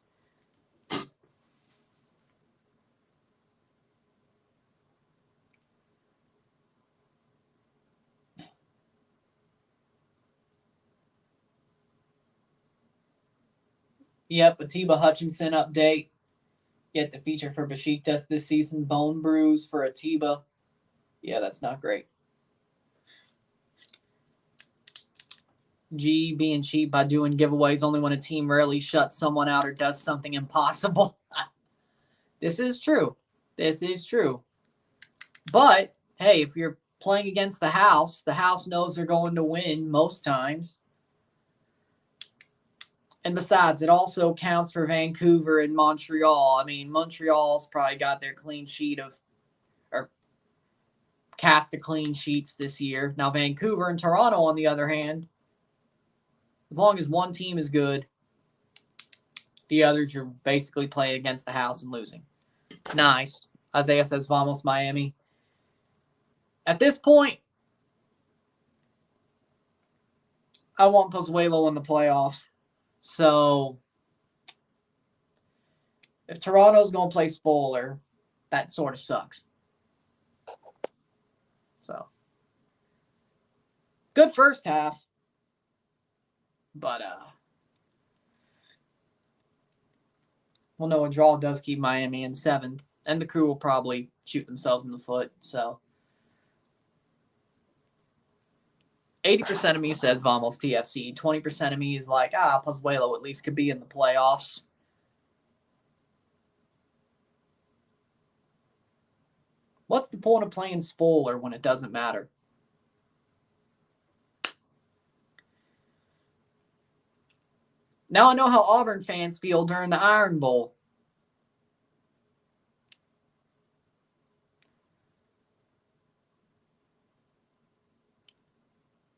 S1: Yep, Atiba Hutchinson update. Yet to feature for Besiktas this season. Bone bruise for Atiba. Yeah, that's not great. G being cheap by doing giveaways only when a team rarely shuts someone out or does something impossible. This is true. This is true. But, hey, if you're playing against the house knows they're going to win most times. And besides, it also counts for Vancouver and Montreal. I mean, Montreal's probably got their clean sheet or cast of clean sheets this year. Now, Vancouver and Toronto, on the other hand, as long as one team is good, the others you're basically playing against the house and losing. Nice. Isaiah says, Vamos, Miami. At this point, I want Pozuelo in the playoffs. So, if Toronto's going to play spoiler, that sort of sucks. So, good first half. But, well, no, a draw does keep Miami in 7th. And the Crew will probably shoot themselves in the foot. So, 80% of me says Vamos TFC. 20% of me is like, Pozuelo at least could be in the playoffs. What's the point of playing spoiler when it doesn't matter? Now I know how Auburn fans feel during the Iron Bowl.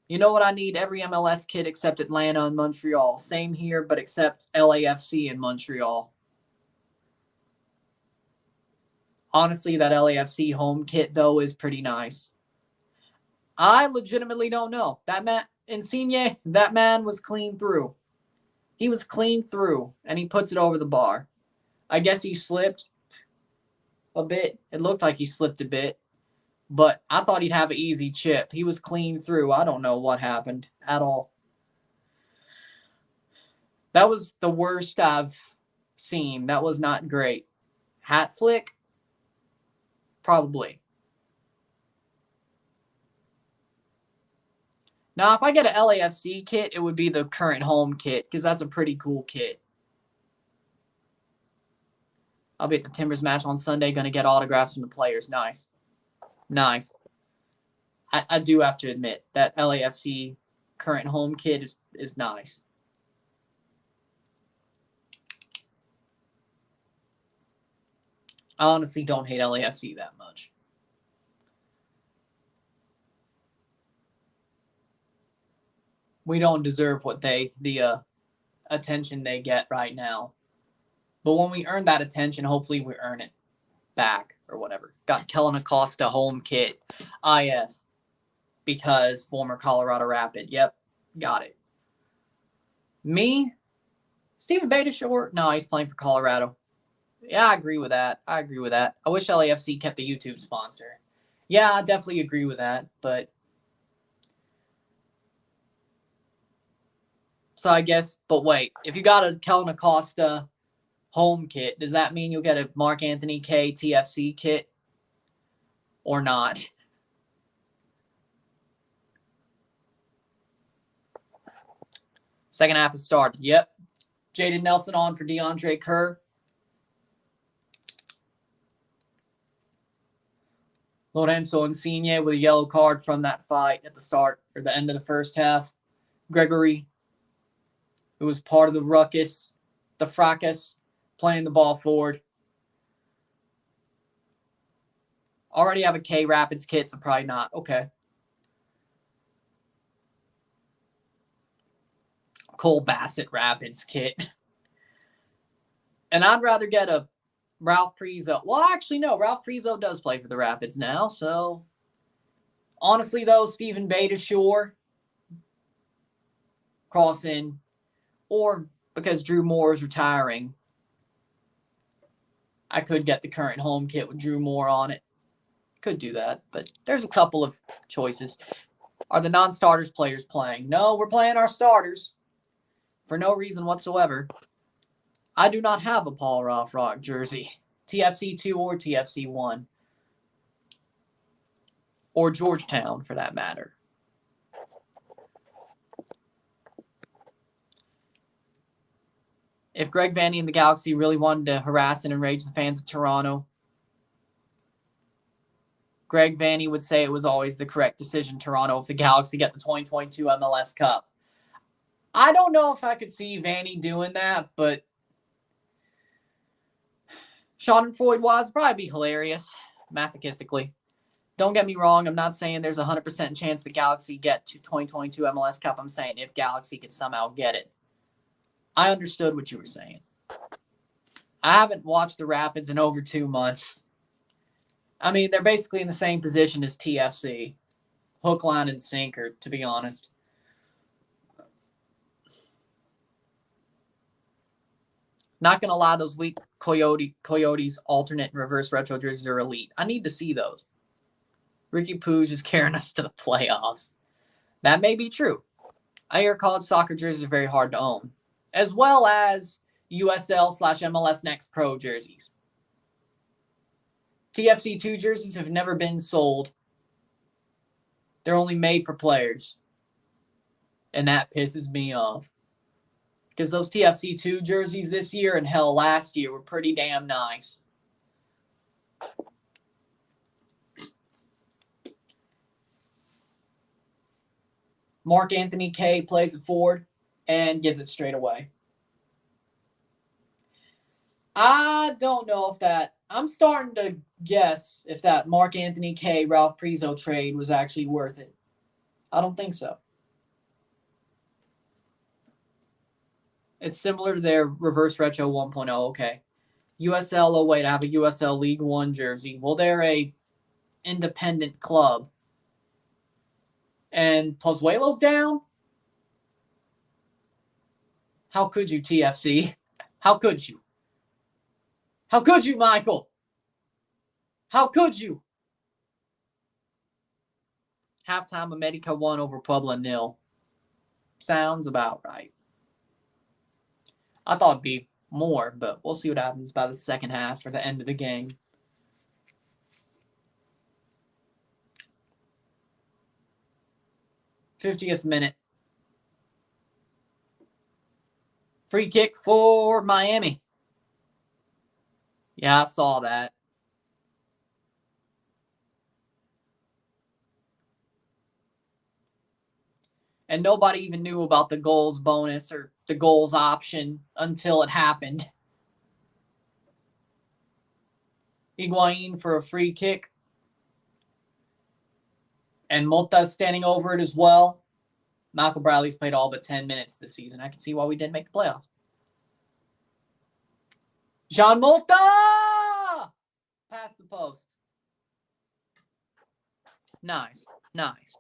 S1: You know what I need? Every MLS kid except Atlanta and Montreal. Same here, but except LAFC and Montreal. Honestly, that LAFC home kit, though, is pretty nice. I legitimately don't know. That man, Insigne, that man was clean through. He was clean through, and he puts it over the bar. I guess he slipped a bit. It looked like he slipped a bit. But I thought he'd have an easy chip. He was clean through. I don't know what happened at all. That was the worst I've seen. That was not great. Hat flick? Probably. Now, if I get an LAFC kit, it would be the current home kit because that's a pretty cool kit. I'll be at the Timbers match on Sunday. Going to get autographs from the players. Nice. Nice. I do have to admit that LAFC current home kit is nice. I honestly don't hate LAFC that much. We don't deserve what the attention they get right now. But when we earn that attention, hopefully we earn it back or whatever. Got Kellen Acosta home kit. Yes. Because former Colorado Rapid. Yep. Got it. Me? Steven Beitashour? No, he's playing for Colorado. Yeah, I agree with that. I wish LAFC kept the YouTube sponsor. Yeah, I definitely agree with that. But so I guess, but wait, if you got a Kellen Acosta home kit, does that mean you'll get a Mark Anthony K TFC kit or not? Second half has started. Yep. Jaden Nelson on for DeAndre Kerr. Lorenzo Insigne with a yellow card from that fight at the start or the end of the first half. Gregory, who was part of the ruckus, the fracas, playing the ball forward. Already have a K Rapids kit, so probably not. Okay. Cole Bassett Rapids kit. And I'd rather get a Ralph Prizo. Well, actually, no. Ralph Prizo does play for the Rapids now, so honestly, though, Steven Beitashour cross in, or because Drew Moore is retiring, I could get the current home kit with Drew Moore on it. Could do that, but there's a couple of choices. Are the non-starters players playing? No, we're playing our starters for no reason whatsoever. I do not have a Paul Rothrock jersey. TFC 2 or TFC 1. Or Georgetown, for that matter. If Greg Vanney and the Galaxy really wanted to harass and enrage the fans of Toronto, Greg Vanney would say it was always the correct decision, Toronto, if the Galaxy get the 2022 MLS Cup. I don't know if I could see Vanney doing that, but Schadenfreude was probably be hilarious, masochistically. Don't get me wrong. I'm not saying there's a 100% chance the Galaxy get to 2022 MLS Cup. I'm saying if Galaxy could somehow get it. I understood what you were saying. I haven't watched the Rapids in over 2 months. I mean, they're basically in the same position as TFC. Hook, line, and sinker, to be honest. Not going to lie, those elite Coyotes alternate and reverse retro jerseys are elite. I need to see those. Ricky Pooge is carrying us to the playoffs. That may be true. I hear college soccer jerseys are very hard to own, as well as USL/MLS Next Pro jerseys. TFC 2 jerseys have never been sold. They're only made for players. And that pisses me off. Because those TFC 2 jerseys this year and hell last year were pretty damn nice. Mark Anthony K plays it forward and gives it straight away. I don't know if that... I'm starting to guess if that Mark Anthony K Ralph Prizo trade was actually worth it. I don't think so. It's similar to their reverse retro 1.0. Okay. USL, oh wait, I have a USL League One jersey. Well, they're a independent club. And Pozuelo's down? How could you, TFC? How could you? How could you, Michael? How could you? Halftime, America 1 over Puebla 0. Sounds about right. I thought it'd be more, but we'll see what happens by the second half or the end of the game. '50th minute. Free kick for Miami. Yeah, I saw that. And nobody even knew about the goals bonus or the goals option until it happened. Higuain for a free kick. And Mota's standing over it as well. Michael Bradley's played all but 10 minutes this season. I can see why we didn't make the playoffs. Jean Mota! Past the post. Nice. Nice.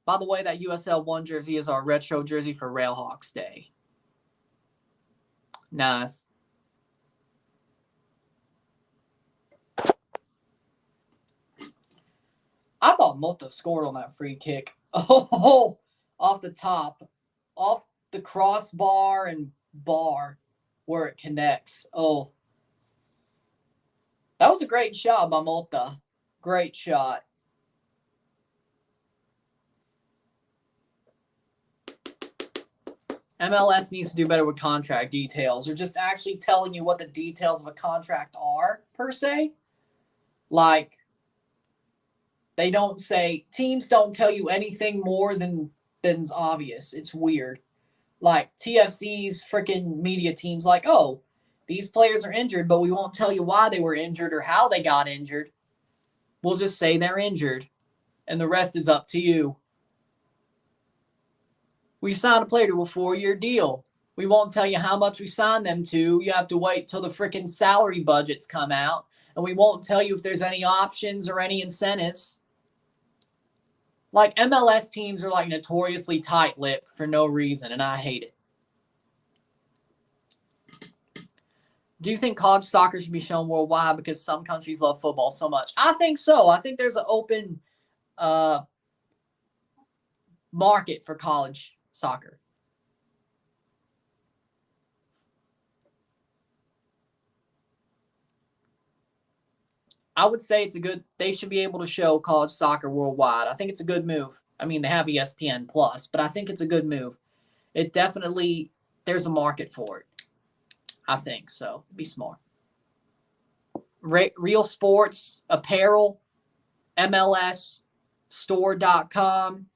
S1: By the way, that USL 1 jersey is our retro jersey for Railhawks Day. Nice. I thought Mota scored on that free kick. Oh, off the top. Off the crossbar and bar where it connects. Oh. That was a great shot by Mota. Great shot. MLS needs to do better with contract details, or just actually telling you what the details of a contract are, per se. Like, they don't say, teams don't tell you anything more than's obvious. It's weird. Like, TFC's freaking media team's like, oh, these players are injured, but we won't tell you why they were injured or how they got injured. We'll just say they're injured, and the rest is up to you. We signed a player to a 4-year deal. We won't tell you how much we signed them to. You have to wait till the freaking salary budgets come out. And we won't tell you if there's any options or any incentives. Like, MLS teams are like notoriously tight-lipped for no reason, and I hate it. Do you think college soccer should be shown worldwide because some countries love football so much? I think so. I think there's an open market for college soccer. I would say they should be able to show college soccer worldwide. I think it's a good move. I mean, they have ESPN Plus, but I think it's a good move. It definitely, there's a market for it. I think so. Be smart. Real Sports, Apparel, MLS, Store.com.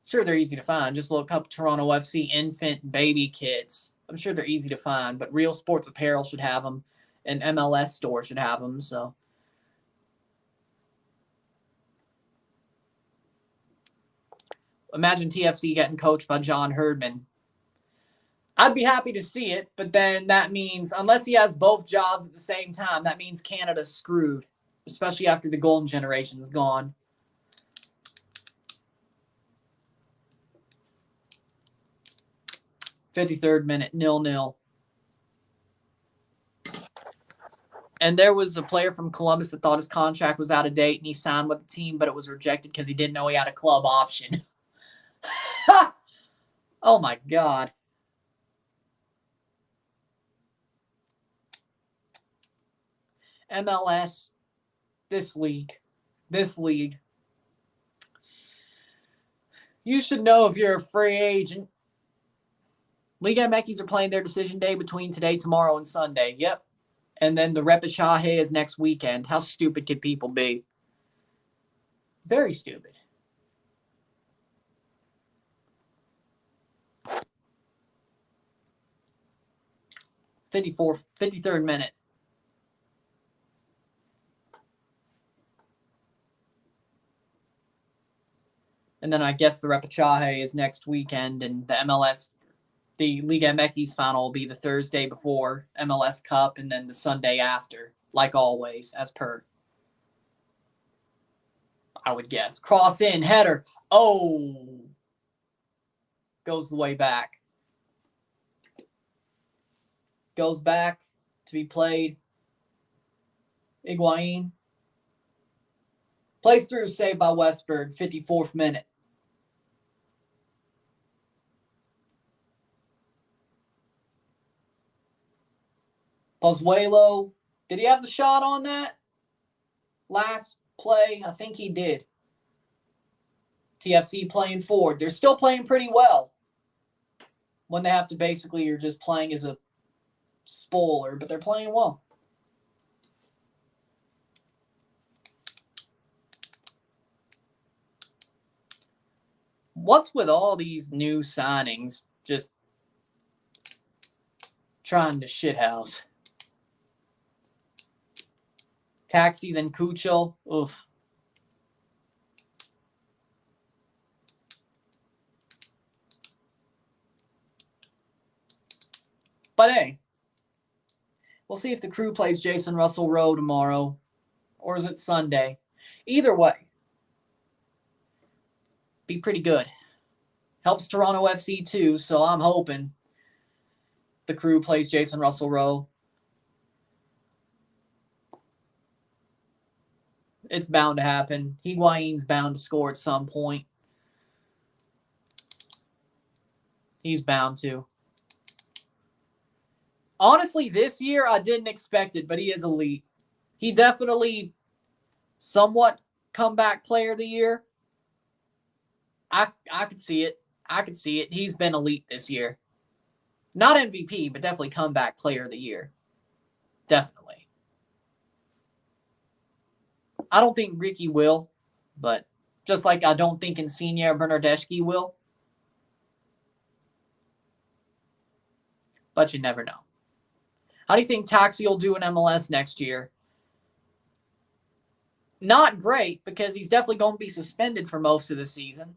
S1: Sure, they're easy to find. Just look up Toronto FC infant baby kits. I'm sure they're easy to find, but Real Sports Apparel should have them, and MLS Store should have them. So, imagine TFC getting coached by John Herdman. I'd be happy to see it, but then that means, unless he has both jobs at the same time, that means Canada's screwed, especially after the golden generation's gone. "53rd minute, 0-0. And there was a player from Columbus that thought his contract was out of date and he signed with the team, but it was rejected because he didn't know he had a club option. Oh, my God. MLS, this league. You should know if you're a free agent. Liga MX are playing their decision day between today, tomorrow, and Sunday. Yep. And then the repechage is next weekend. How stupid can people be? Very stupid. "53rd minute. And then I guess the repechage is next weekend, and the MLS, the Liga MX final will be the Thursday before MLS Cup, and then the Sunday after, like always, as per. I would guess. Cross in, header. Oh. Goes the way back. Goes back to be played. Higuain. Plays through, saved by Westberg, 54th minute. Pozuelo, did he have the shot on that last play? I think he did. TFC playing forward. They're still playing pretty well when they have to basically, you're just playing as a spoiler, but they're playing well. What's with all these new signings just trying to shithouse? Taxi, then Cucho. Oof. But hey, we'll see if the Crew plays Jason Russell Rowe tomorrow, or is it Sunday? Either way, be pretty good. Helps Toronto FC too, so I'm hoping the Crew plays Jason Russell Rowe. It's bound to happen. Higuain's bound to score at some point. He's bound to. Honestly, this year I didn't expect it, but he is elite. He definitely somewhat comeback player of the year. I could see it. I could see it. He's been elite this year. Not MVP, but definitely comeback player of the year. Definitely. I don't think Ricky will, but just like I don't think Insigne or Bernardeschi will. But you never know. How do you think Taxi will do in MLS next year? Not great, because he's definitely going to be suspended for most of the season.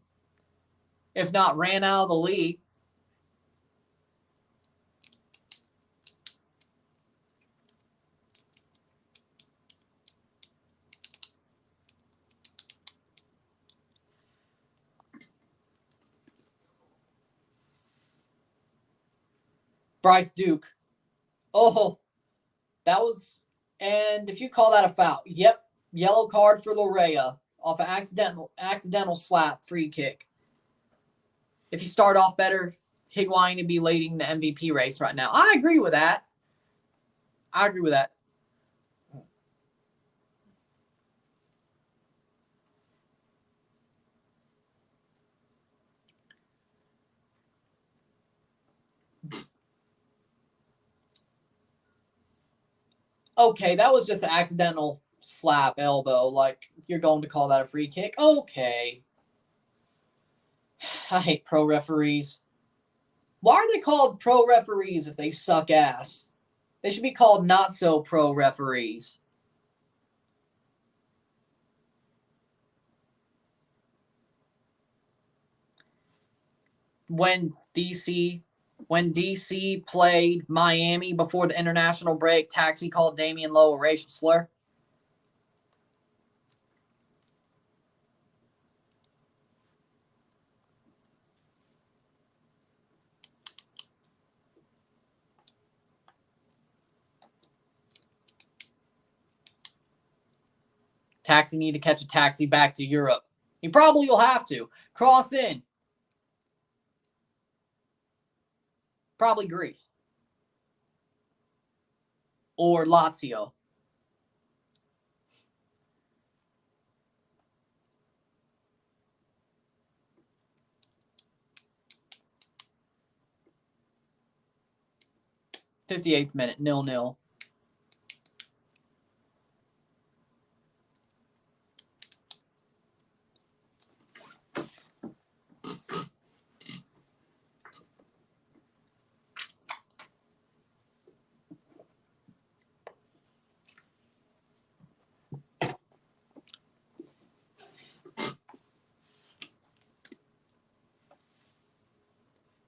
S1: If not, ran out of the league. Bryce Duke. Oh, that was, and if you call that a foul, yep, yellow card for Lorea off an accidental slap free kick. If you start off better, Higuain would be leading the MVP race right now. I agree with that. Okay, that was just an accidental slap elbow. Like, you're going to call that a free kick? Okay. I hate pro referees. Why are they called pro referees if they suck ass? They should be called not so pro referees. When DC played Miami before the international break, Taxi called Damian Lowe a racial slur. Taxi need to catch a taxi back to Europe. He probably will have to. Cross in. Probably Greece. Or Lazio. '58th minute, 0-0.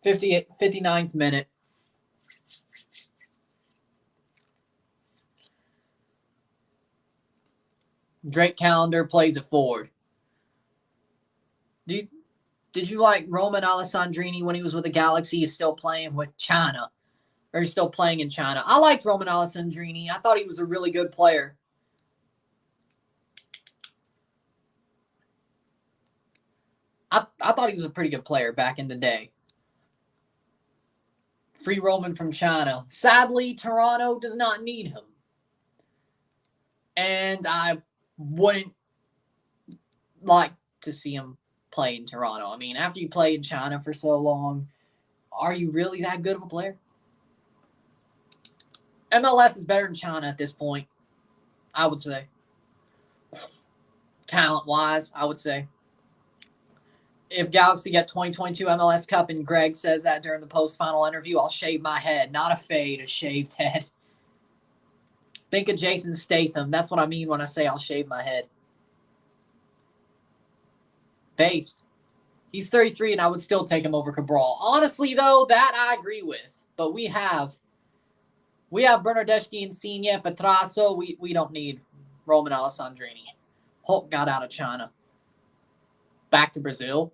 S1: '59th minute. Drake Callender plays it forward. Did you like Roman Alessandrini when he was with the Galaxy? He's still playing with China. Or he's still playing in China. I liked Roman Alessandrini. I thought he was a really good player. I thought he was a pretty good player back in the day. Free Roman from China. Sadly, Toronto does not need him. And I wouldn't like to see him play in Toronto. I mean, after you play in China for so long, are you really that good of a player? MLS is better than China at this point, I would say. Talent-wise, I would say. If Galaxy get 2022 MLS Cup and Greg says that during the post-final interview, I'll shave my head. Not a fade, a shaved head. Think of Jason Statham. That's what I mean when I say I'll shave my head. Based. He's 33, and I would still take him over Cabral. Honestly, though, that I agree with. But we have We have Bernardeschi, Insigne, Petrasso. We don't need Roman Alessandrini. Hulk got out of China. Back to Brazil.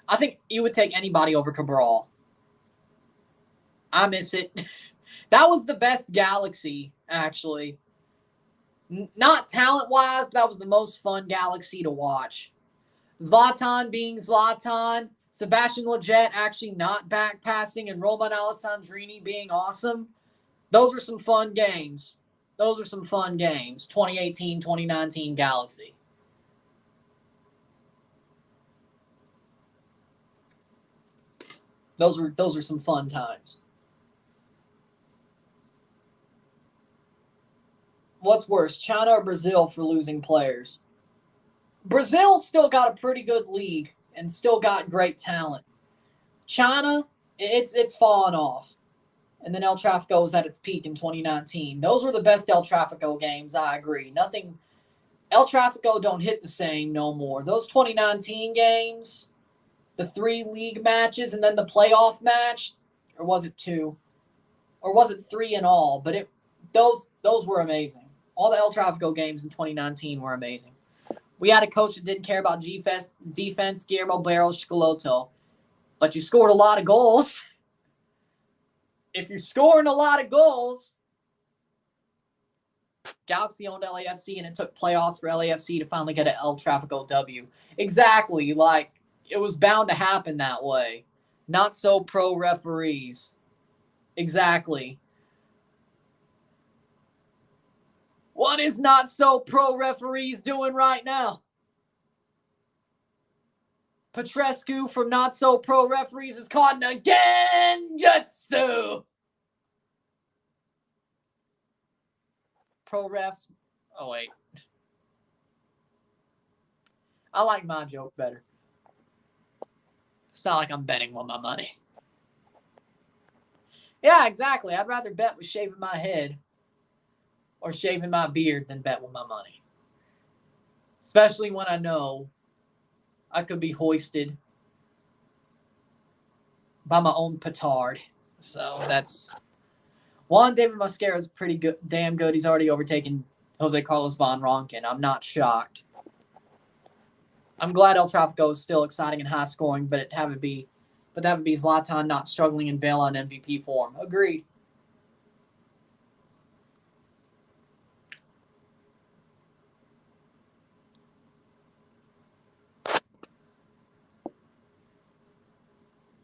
S1: I think you would take anybody over Cabral. I miss it. That was the best Galaxy, actually. Not talent-wise, but that was the most fun Galaxy to watch. Zlatan being Zlatan, Sebastian Lletget actually not back-passing, and Roman Alessandrini being awesome. Those were some fun games. 2018, 2019 Galaxy. Those were some fun times. What's worse, China or Brazil for losing players? Brazil still got a pretty good league and still got great talent. China, it's fallen off. And then El Tráfico was at its peak in 2019. Those were the best El Tráfico games, I agree. Nothing, El Tráfico don't hit the same no more. Those 2019 games, the 3 league matches and then the playoff match, or was it 2? Or was it 3 in all? But those were amazing. All the El Tráfico games in 2019 were amazing. We had a coach that didn't care about defense, Guillermo Barros Schelotto. But you scored a lot of goals. If you're scoring a lot of goals, Galaxy owned LAFC, and it took playoffs for LAFC to finally get an El Tráfico W. Exactly. Like, it was bound to happen that way. Not so pro referees. Exactly. What is not so pro referees doing right now? Petrescu from Not So Pro Referees is caught in a genjutsu. Pro refs. Oh, wait. I like my joke better. It's not like I'm betting with my money. Yeah, exactly. I'd rather bet with shaving my head or shaving my beard than bet with my money. Especially when I know I could be hoisted by my own petard. So that's... Juan David Mosquera is pretty good, damn good. He's already overtaken Jose Carlos Von Ronken. I'm not shocked. I'm glad El Tráfico is still exciting and high scoring, but that would be Zlatan not struggling in Vela on MVP form. Agreed.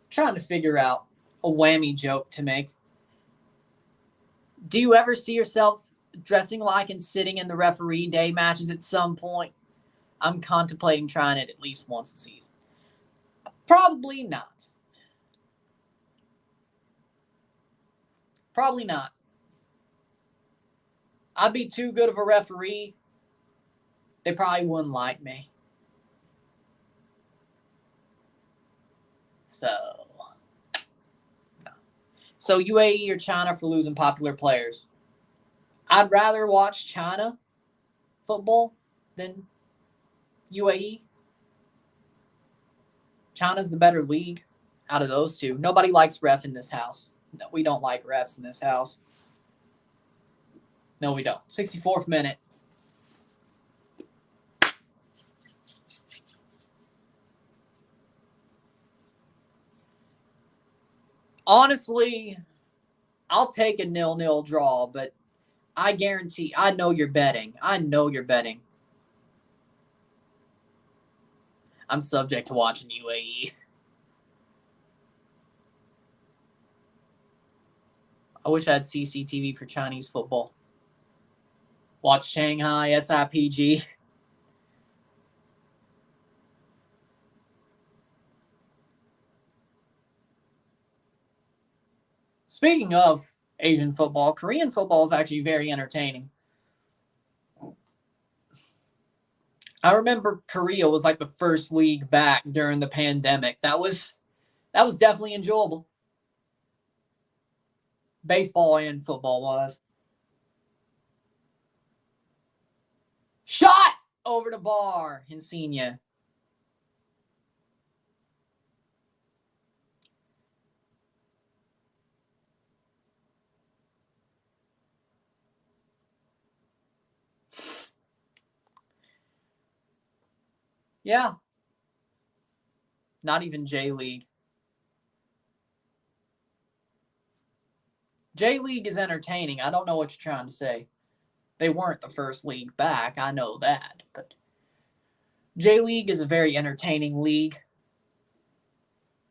S1: Trying to figure out a whammy joke to make. Do you ever see yourself dressing like and sitting in the referee day matches at some point? I'm contemplating trying it at least once a season. Probably not. Probably not. I'd be too good of a referee. They probably wouldn't like me. So UAE or China for losing popular players? I'd rather watch China football than UAE. China's the better league out of those two. Nobody likes ref in this house. No, we don't like refs in this house. No, we don't. 64th minute. Honestly, I'll take a 0-0 draw, but I guarantee, I know you're betting. I'm subject to watching UAE. I wish I had CCTV for Chinese football. Watch Shanghai, SIPG. Speaking of Asian football, Korean football is actually very entertaining. I remember Korea was like the first league back during the pandemic. That was definitely enjoyable. Baseball and football was. Shot over the bar, Insigne. Yeah. Not even J-League. J-League is entertaining. I don't know what you're trying to say. They weren't the first league back. I know that. But J-League is a very entertaining league.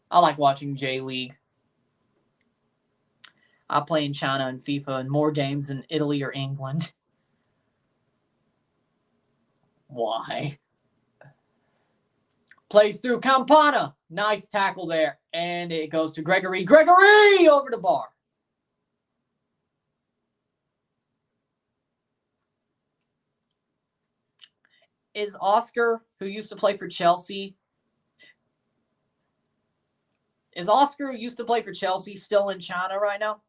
S1: I like watching J-League. I play in China and FIFA in more games than Italy or England. Why? Plays through Campana. Nice tackle there. And it goes to Gregory. Gregory over the bar. Is Oscar, who used to play for Chelsea, still in China right now?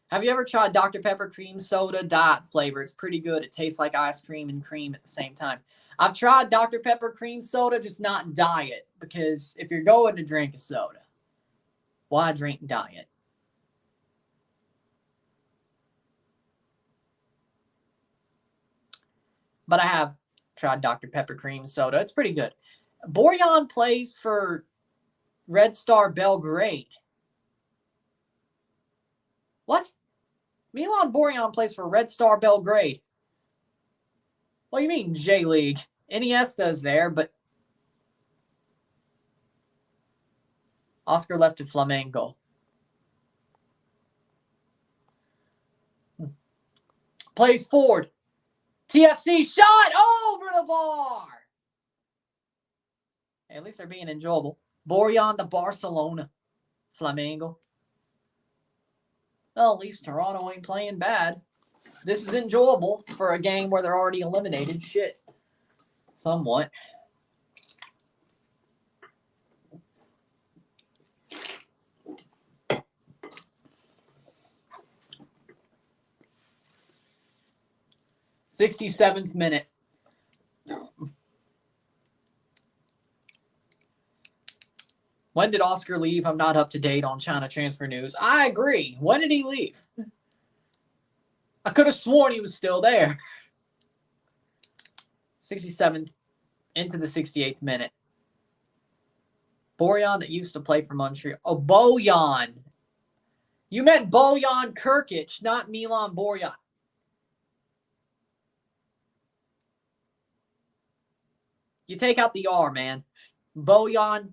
S1: Have you ever tried Dr. Pepper cream soda diet flavor? It's pretty good. It tastes like ice cream and cream at the same time. I've tried Dr. Pepper cream soda, just not diet, because if you're going to drink a soda, why drink diet? But I have tried Dr. Pepper cream soda. It's pretty good. Borjan plays for Red Star Belgrade. What? Milan Borjan plays for Red Star Belgrade. What do you mean, J-League? Iniesta's there, but Oscar left to Flamengo. Plays forward. TFC shot over the bar. Hey, at least they're being enjoyable. Borjan to Barcelona. Flamengo. Well, at least Toronto ain't playing bad. This is enjoyable for a game where they're already eliminated. Shit. Somewhat. '67th minute. When did Oscar leave? I'm not up to date on China transfer news. I agree. When did he leave? I could have sworn he was still there. 67th into the 68th minute. Borjan that used to play for Montreal. Oh, Bojan. You meant Bojan Krkic, not Milan Borjan. You take out the R, man. Bojan.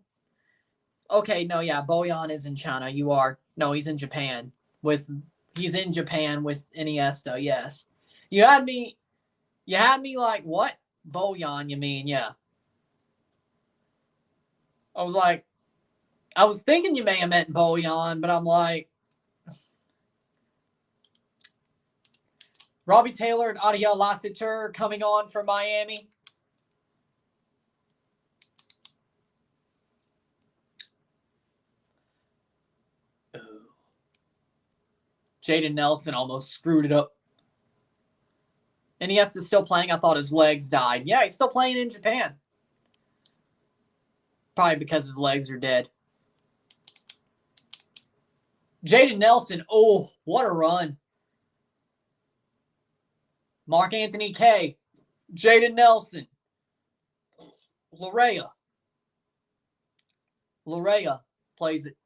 S1: Okay, no, yeah, Bojan is in China. You are. No, he's in Japan. He's in Japan with Iniesta, yes. You had me like, what? Bojan, you mean, yeah. I was thinking you may have meant Bojan, but I'm like, Robbie Taylor and Adiel Lassiter coming on for Miami. Jaden Nelson almost screwed it up. Iniesta's still playing. I thought his legs died. Yeah, he's still playing in Japan. Probably because his legs are dead. Jaden Nelson. Oh, what a run. Mark Anthony K. Jaden Nelson. Larea plays it.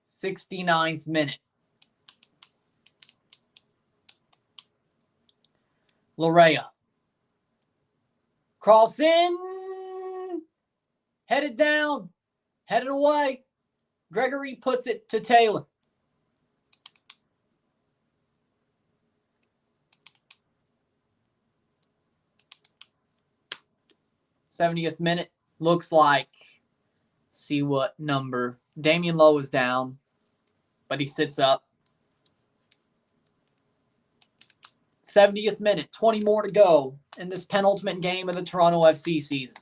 S1: 69th minute. Larea. Cross in. Headed down. Headed away. Gregory puts it to Taylor. '70th minute. Looks like, see what number. Damian Lowe is down, but he sits up. 70th minute. 20 more to go in this penultimate game of the Toronto FC season.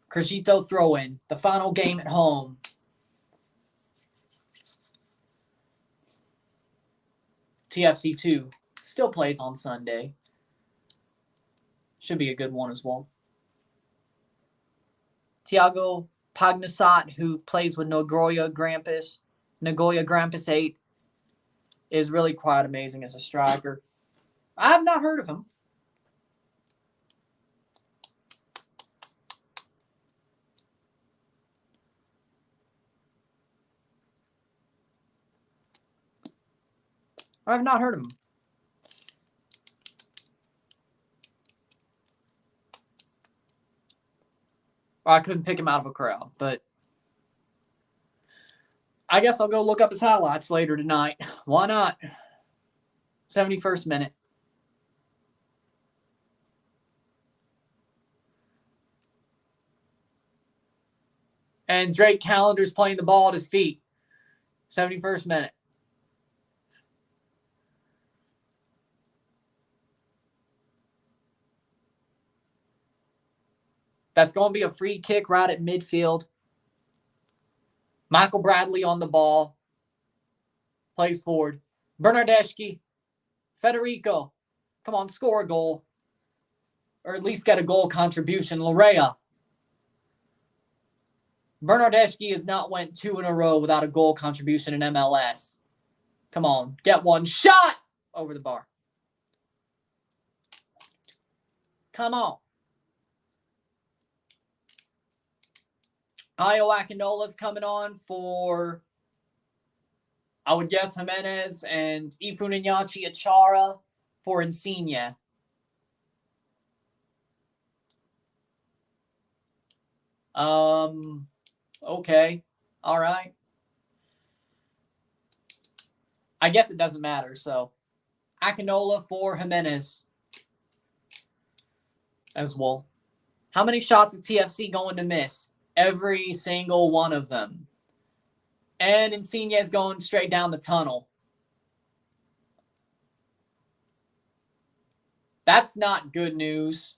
S1: Crescito throw-in. The final game at home. TFC 2 still plays on Sunday. Should be a good one as well. Thiago Pagnasat, who plays with Nagoya Grampus, Nagoya Grampus 8 is really quite amazing as a striker. I have not heard of him. I have not heard of him. I couldn't pick him out of a crowd, but I guess I'll go look up his highlights later tonight. Why not? 71st minute. And Drake Calendar's playing the ball at his feet. 71st minute. That's going to be a free kick right at midfield. Michael Bradley on the ball. Plays forward. Bernardeschi. Federico. Come on, score a goal. Or at least get a goal contribution. Larea. Bernardeschi has not went 2 in a row without a goal contribution in MLS. Come on, get one shot over the bar. Come on. Ayo Akinola's coming on for, I would guess, Jimenez, and Ifunenyachi Achara for Insigne. Okay. All right. I guess it doesn't matter, so Akinola for Jimenez as well. How many shots is TFC going to miss? Every single one of them. And Insigne is going straight down the tunnel. That's not good news.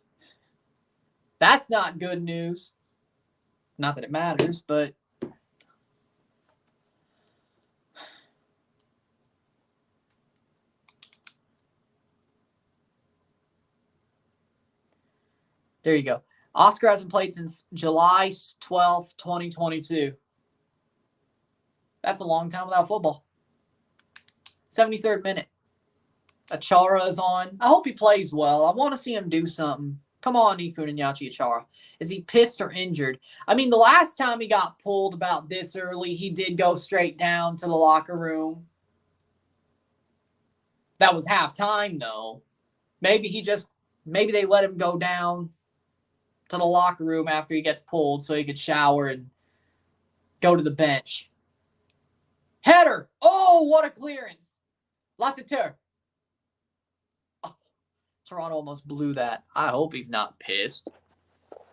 S1: That's not good news. Not that it matters, but there you go. Oscar hasn't played since July 12th, 2022. That's a long time without football. 73rd minute. Achara is on. I hope he plays well. I want to see him do something. Come on, Ifunenyachi Achara. Is he pissed or injured? I mean, the last time he got pulled about this early, he did go straight down to the locker room. That was halftime, though. Maybe they let him go down to the locker room after he gets pulled so he could shower and go to the bench. Header! Oh, what a clearance! Lassiter. Oh, Toronto almost blew that. I hope he's not pissed.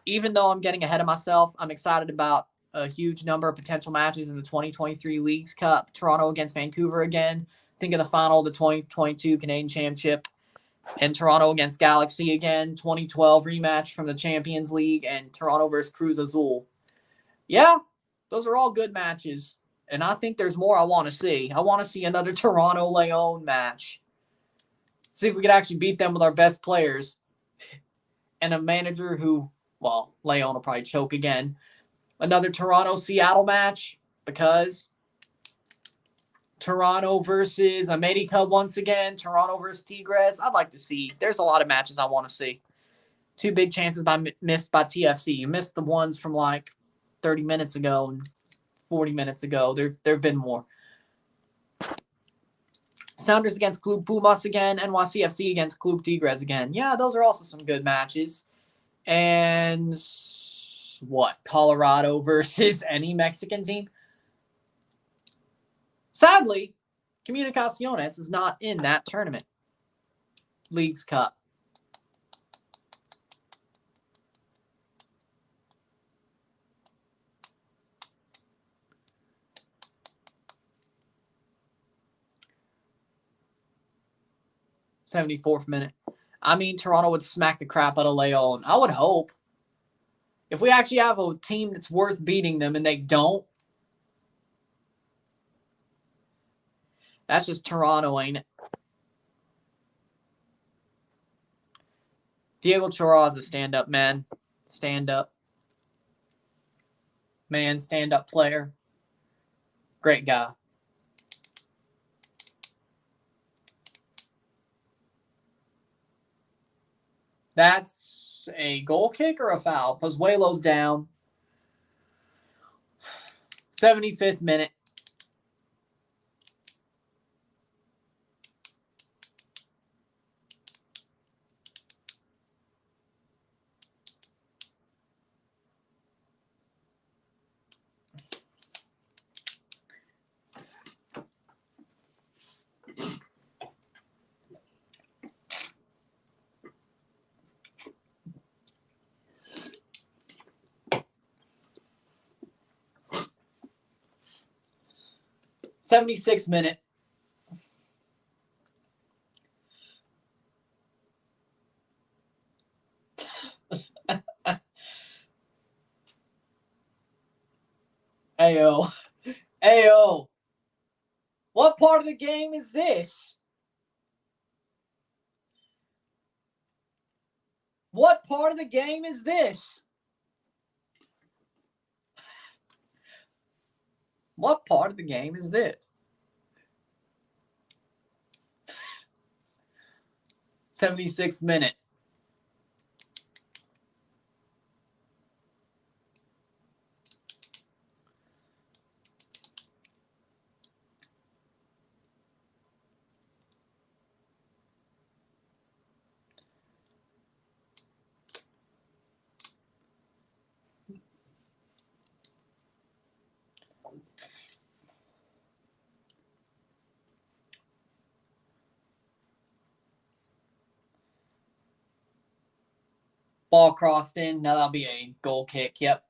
S1: Even though I'm getting ahead of myself, I'm excited about a huge number of potential matches in the 2023 Leagues Cup. Toronto against Vancouver again. Think of the final of the 2022 Canadian Championship. And Toronto against Galaxy again. 2012 rematch from the Champions League. And Toronto versus Cruz Azul. Yeah, those are all good matches. And I think there's more I want to see. I want to see another Toronto-Leon match. See if we could actually beat them with our best players. And a manager who, well, Leon will probably choke again. Another Toronto-Seattle match. Because Toronto versus America once again. Toronto versus Tigres. I'd like to see. There's a lot of matches I want to see. 2 big chances missed by TFC. You missed the ones from like 30 minutes ago and 40 minutes ago. There have been more. Sounders against Club Pumas again. NYCFC against Club Tigres again. Yeah, those are also some good matches. And what? Colorado versus any Mexican team? Sadly, Comunicaciones is not in that tournament. Leagues Cup. '74th minute. I mean, Toronto would smack the crap out of Leon. I would hope. If we actually have a team that's worth beating them and they don't, that's just Toronto, ain't it? Diego Chora is a stand-up man. Stand-up. Man, stand-up player. Great guy. That's a goal kick or a foul? Pozuelo's down. 75th minute. '76th minute. Ayo. Ayo. What part of the game is this? What part of the game is this? What part of the game is this? 76th minute. Ball crossed in. Now that'll be a goal kick. Yep.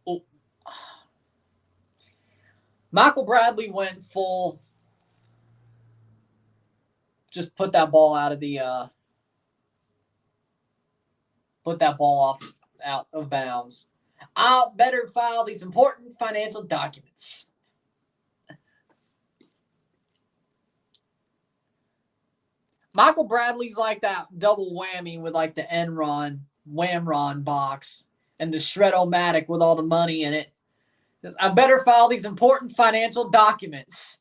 S1: Oh. Michael Bradley went full. Just put that ball out of the put that ball out of bounds. I'll better file these important financial documents. Michael Bradley's like that double whammy with like the Enron, Whamron box and the Shred-O-Matic with all the money in it. I better file these important financial documents.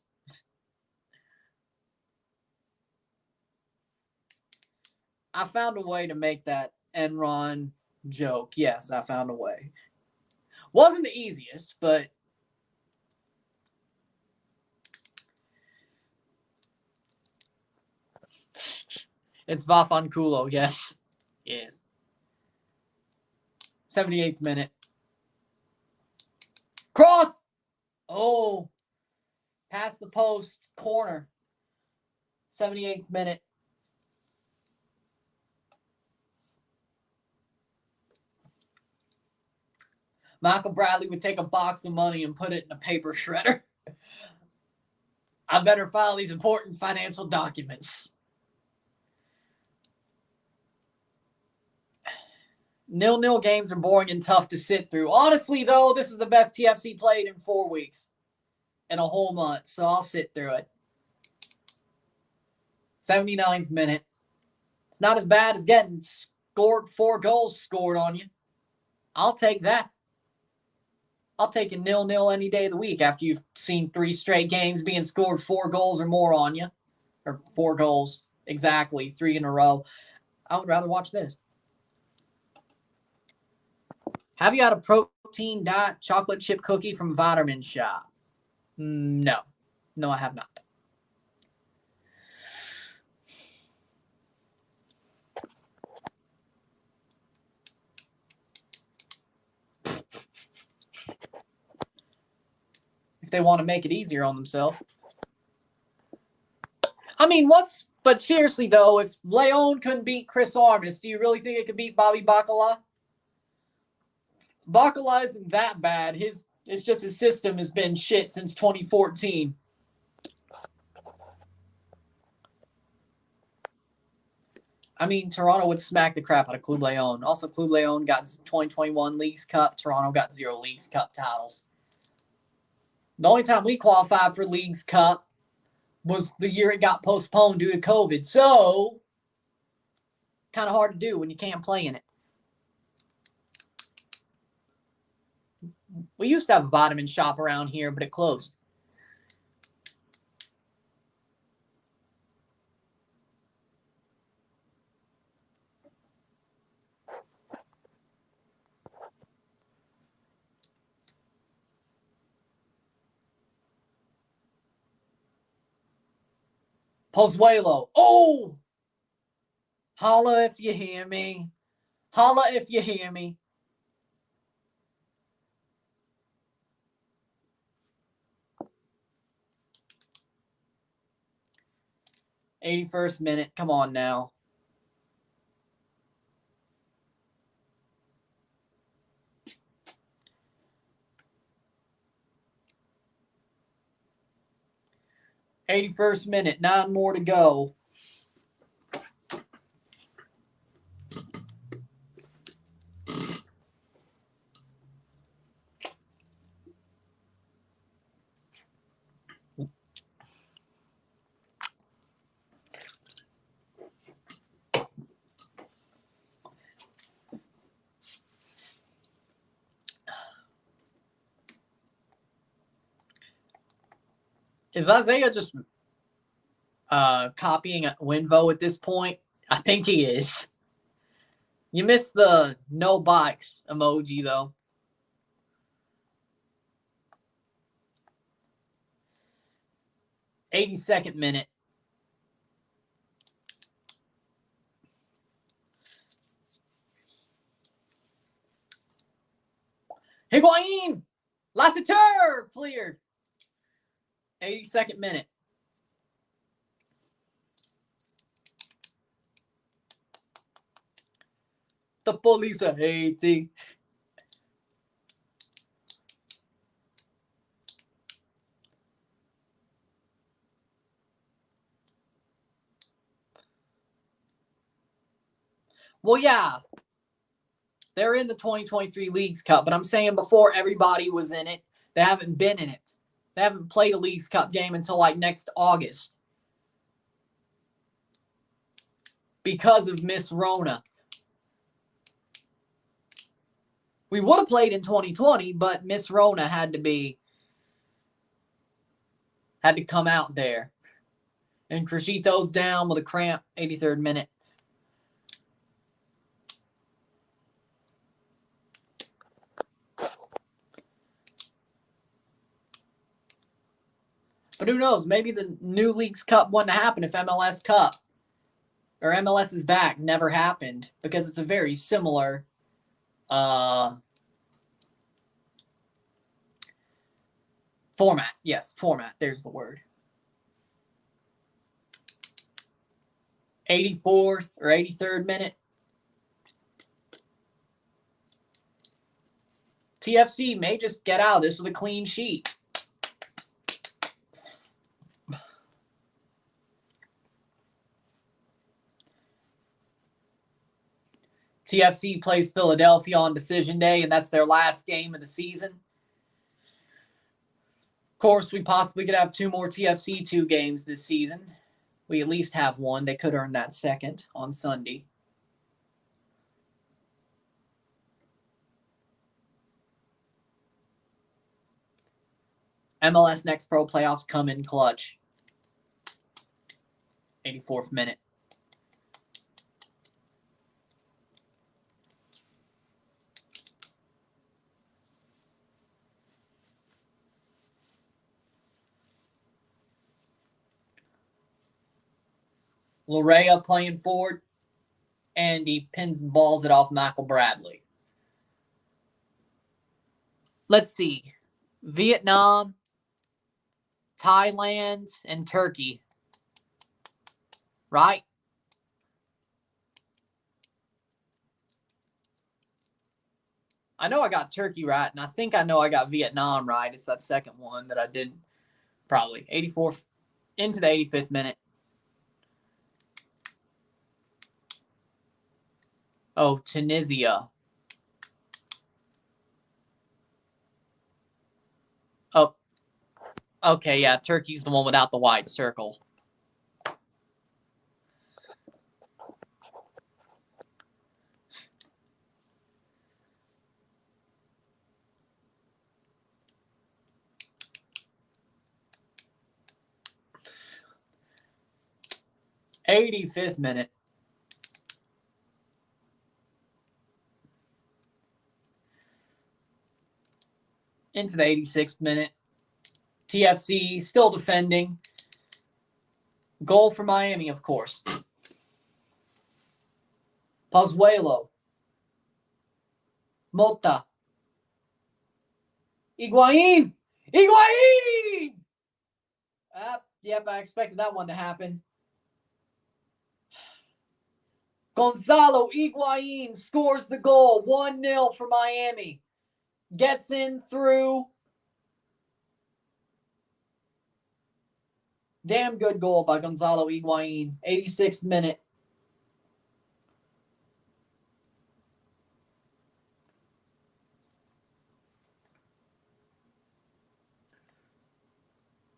S1: I found a way to make that Enron joke. Yes, I found a way. Wasn't the easiest, but it's Vafanculo. Yes. Yes. 78th minute. Cross. Oh. Past the post. Corner. 78th minute. Michael Bradley would take a box of money and put it in a paper shredder. I better file these important financial documents. 0-0 games are boring and tough to sit through. Honestly, though, this is the best TFC played in 4 weeks. In a whole month, so I'll sit through it. 79th minute. It's not as bad as getting scored 4 goals scored on you. I'll take that. I'll take a 0-0 any day of the week after you've seen 3 straight games being scored 4 goals or more on you. Or 4 goals. Exactly. 3 in a row. I would rather watch this. Have you had a protein diet chocolate chip cookie from Vitamin Shop? No. No, I have not. If they want to make it easier on themselves. I mean, but seriously, though, if Leon couldn't beat Chris Armas, do you really think it could beat Bobby Bacala? Bacala isn't that bad. It's just his system has been shit since 2014. I mean, Toronto would smack the crap out of Club Leon. Also, Club Leon got 2021 Leagues Cup. Toronto got 0 Leagues Cup titles. The only time we qualified for Leagues Cup was the year it got postponed due to COVID. So, kind of hard to do when you can't play in it. We used to have a vitamin shop around here, but it closed. Pozuelo. Oh! Holla if you hear me. Holla if you hear me. '81st minute. Come on now. '81st minute. 9 more to go. Is Isaiah just copying Winvo at this point? I think he is. You missed the no bikes emoji, though. '82nd minute. Higuain! Lassiter! Cleared. '82nd minute. The police are hating. Well, yeah. They're in the 2023 Leagues Cup, but I'm saying before everybody was in it, they haven't been in it. They haven't played a Leagues Cup game until like next August. Because of Miss Rona. We would have played in 2020, but Miss Rona had to come out there. And Crescito's down with a cramp, 83rd minute. But who knows? Maybe the new Leagues Cup wouldn't happen if MLS Cup or MLS is back never happened, because it's a very similar format. Yes, format. There's the word. 84th or 83rd minute. TFC may just get out of this with a clean sheet. TFC plays Philadelphia on decision day, and that's their last game of the season. Of course, we possibly could have 2 more TFC 2 games this season. We at least have one. They could earn that second on Sunday. MLS Next Pro playoffs come in clutch. 84th minute. Larea playing forward, and he pins and balls it off Michael Bradley. Let's see. Vietnam, Thailand, and Turkey. Right? I know I got Turkey right, and I think I know I got Vietnam right. It's that second one that I didn't. Probably. 84th into the 85th minute. Oh, Tunisia. Oh, okay, yeah, Turkey's the one without the wide circle. 85th minute. Into the 86th minute. TFC still defending. Goal for Miami, of course. Pozuelo. Mota. Higuain! Higuain! Yep, I expected that one to happen. Gonzalo Higuain scores the goal. 1-0 for Miami. Gets in through. Damn good goal by Gonzalo Higuain. 86th minute.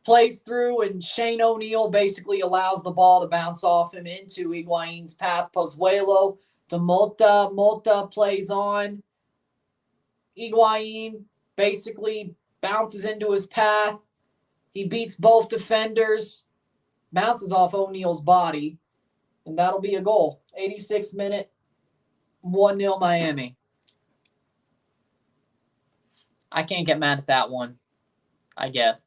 S1: Plays through, and Shane O'Neill basically allows the ball to bounce off him into Higuain's path. Pozuelo to Mota. Mota plays on. Higuain basically bounces into his path. He beats both defenders. Bounces off O'Neill's body. And that'll be a goal. 86th minute. 1-0 Miami. I can't get mad at that one, I guess.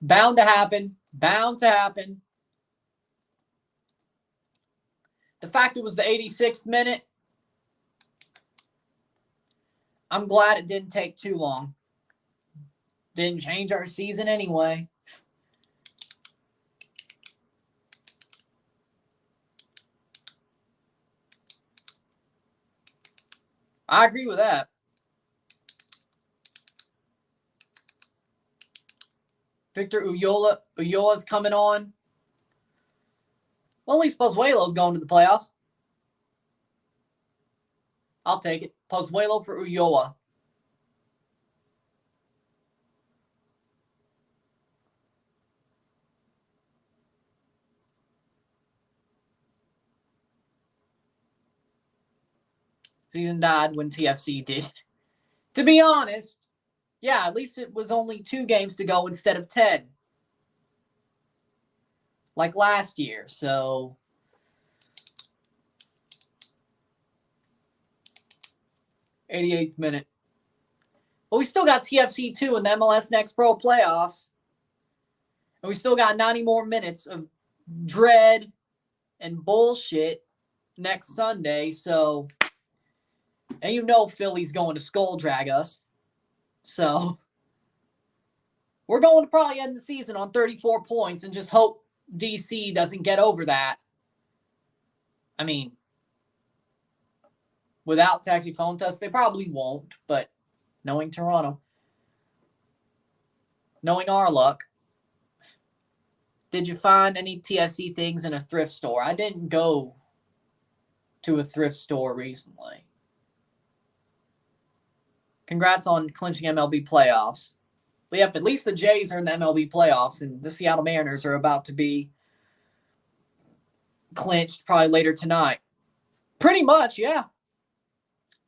S1: Bound to happen. Bound to happen. The fact it was the 86th minute, I'm glad it didn't take too long. Didn't change our season anyway. I agree with that. Victor Ulloa's coming on. Well, at least Pozuelo's going to the playoffs. I'll take it. Pozuelo for Ulloa. Season died when TFC did. To be honest, yeah, at least it was only 2 games to go instead of 10. Like last year, so... '88th minute. But we still got TFC 2 in the MLS Next Pro playoffs. And we still got 90 more minutes of dread and bullshit next Sunday, so... And you know Philly's going to skull drag us. So we're going to probably end the season on 34 points and just hope DC doesn't get over that. I mean, without Taxi Fontas, they probably won't. But knowing Toronto, knowing our luck, did you find any TFC things in a thrift store? I didn't go to a thrift store recently. Congrats on clinching MLB playoffs. But yep, at least the Jays are in the MLB playoffs, and the Seattle Mariners are about to be clinched probably later tonight. Pretty much, yeah.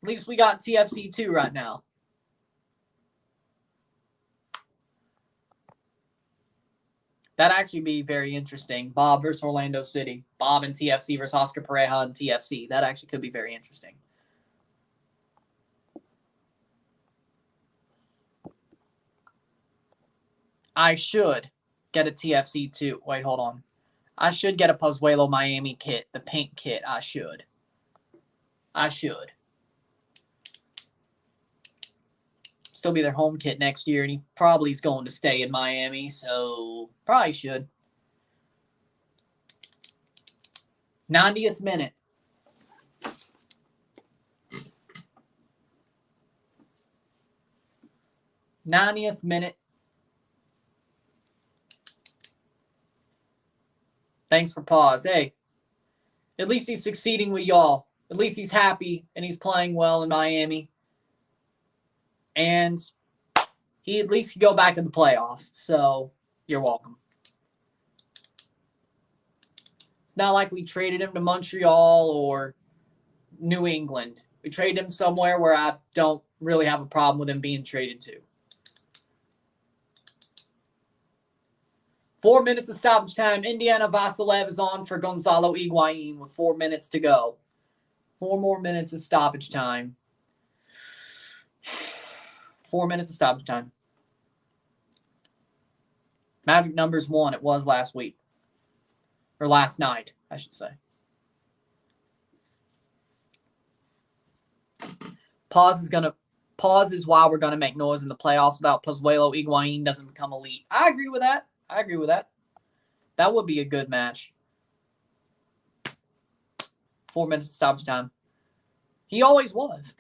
S1: At least we got TFC 2 right now. That'd actually be very interesting. Bob versus Orlando City. Bob and TFC versus Oscar Pareja and TFC. That actually could be very interesting. I should get a TFC 2. Wait, hold on. I should get a Pozuelo Miami kit, the pink kit. I should. Still be their home kit next year, and he probably is going to stay in Miami, so probably should. 90th minute. Thanks for pause. Hey, at least he's succeeding with y'all. At least he's happy and he's playing well in Miami. And he at least can go back to the playoffs. So you're welcome. It's not like we traded him to Montreal or New England. We traded him somewhere where I don't really have a problem with him being traded to. 4 minutes of stoppage time. Indiana Vasilev is on for Gonzalo Higuain with 4 minutes to go. 4 more minutes of stoppage time. 4 minutes of stoppage time. Magic numbers 1. It was last week. Or last night, I should say. Pause is why we're gonna make noise in the playoffs without Pozuelo. Higuain doesn't become elite. I agree with that. That would be a good match. 4 minutes of stoppage time. He always was.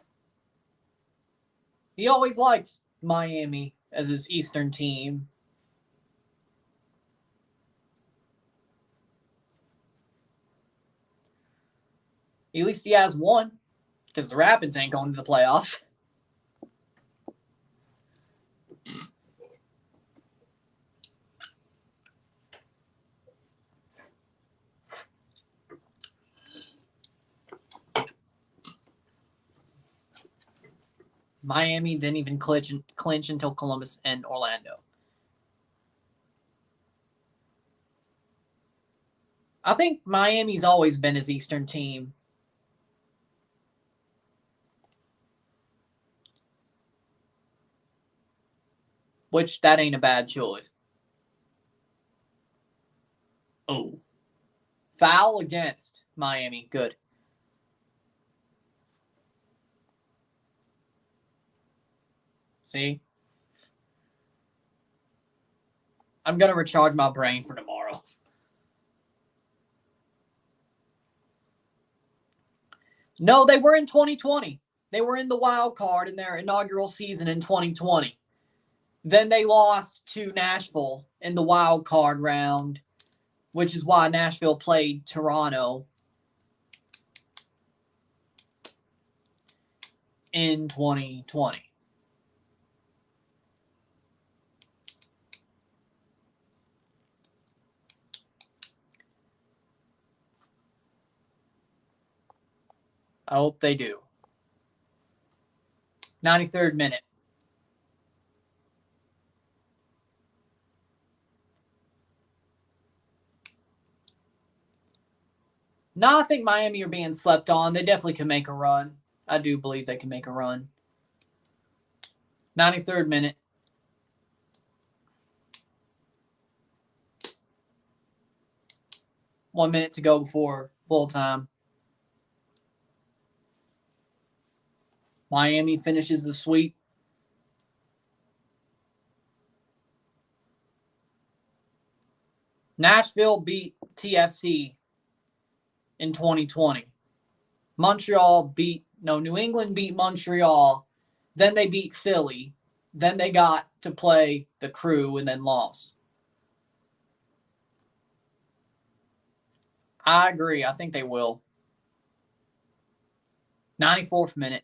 S1: He always liked Miami as his Eastern team. At least he has one, because the Rapids ain't going to the playoffs. Miami didn't even clinch until Columbus and Orlando. I think Miami's always been his Eastern team. Which, that ain't a bad choice. Oh. Foul against Miami. Good. See? I'm going to recharge my brain for tomorrow. No, they were in 2020. They were in the wild card in their inaugural season in 2020. Then they lost to Nashville in the wild card round, which is why Nashville played Toronto in 2020. I hope they do. 93rd minute. No, I think Miami are being slept on. They definitely can make a run. I do believe they can make a run. 93rd minute. One minute to go before full time. Miami finishes the sweep. Nashville beat TFC in 2020. New England beat Montreal. Then they beat Philly. Then they got to play the Crew and then lost. I agree. I think they will. 94th minute.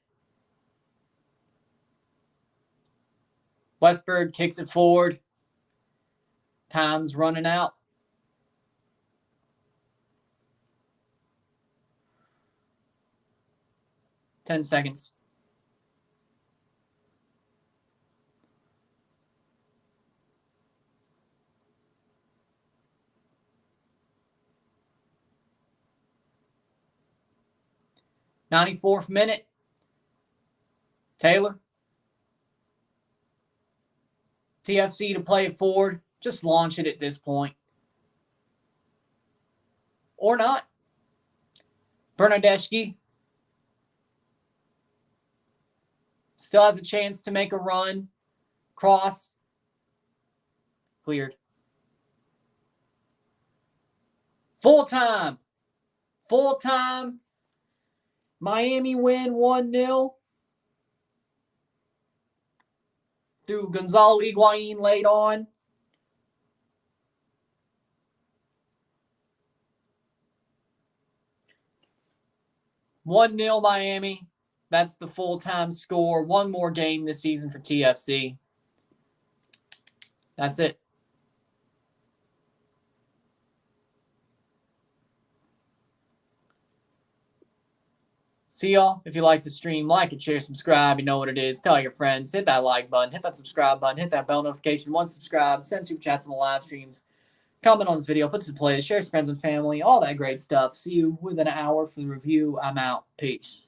S1: Westberg kicks it forward. Time's running out. Ten seconds. '94th minute. Taylor. TFC to play it forward. Just launch it at this point. Or not. Bernardeschi still has a chance to make a run. Cross. Cleared. Full time. Full time. Miami win 1-0. Through Gonzalo Higuain late on. (1-0) Miami. That's the full-time score. One more game this season for TFC. That's it. See y'all. If you like the stream, like it, share, subscribe. You know what it is. Tell your friends. Hit that like button. Hit that subscribe button. Hit that bell notification. Once subscribed, send super chats on the live streams. Comment on this video, put some plays, share with friends and family, all that great stuff. See you within an hour for the review. I'm out. Peace.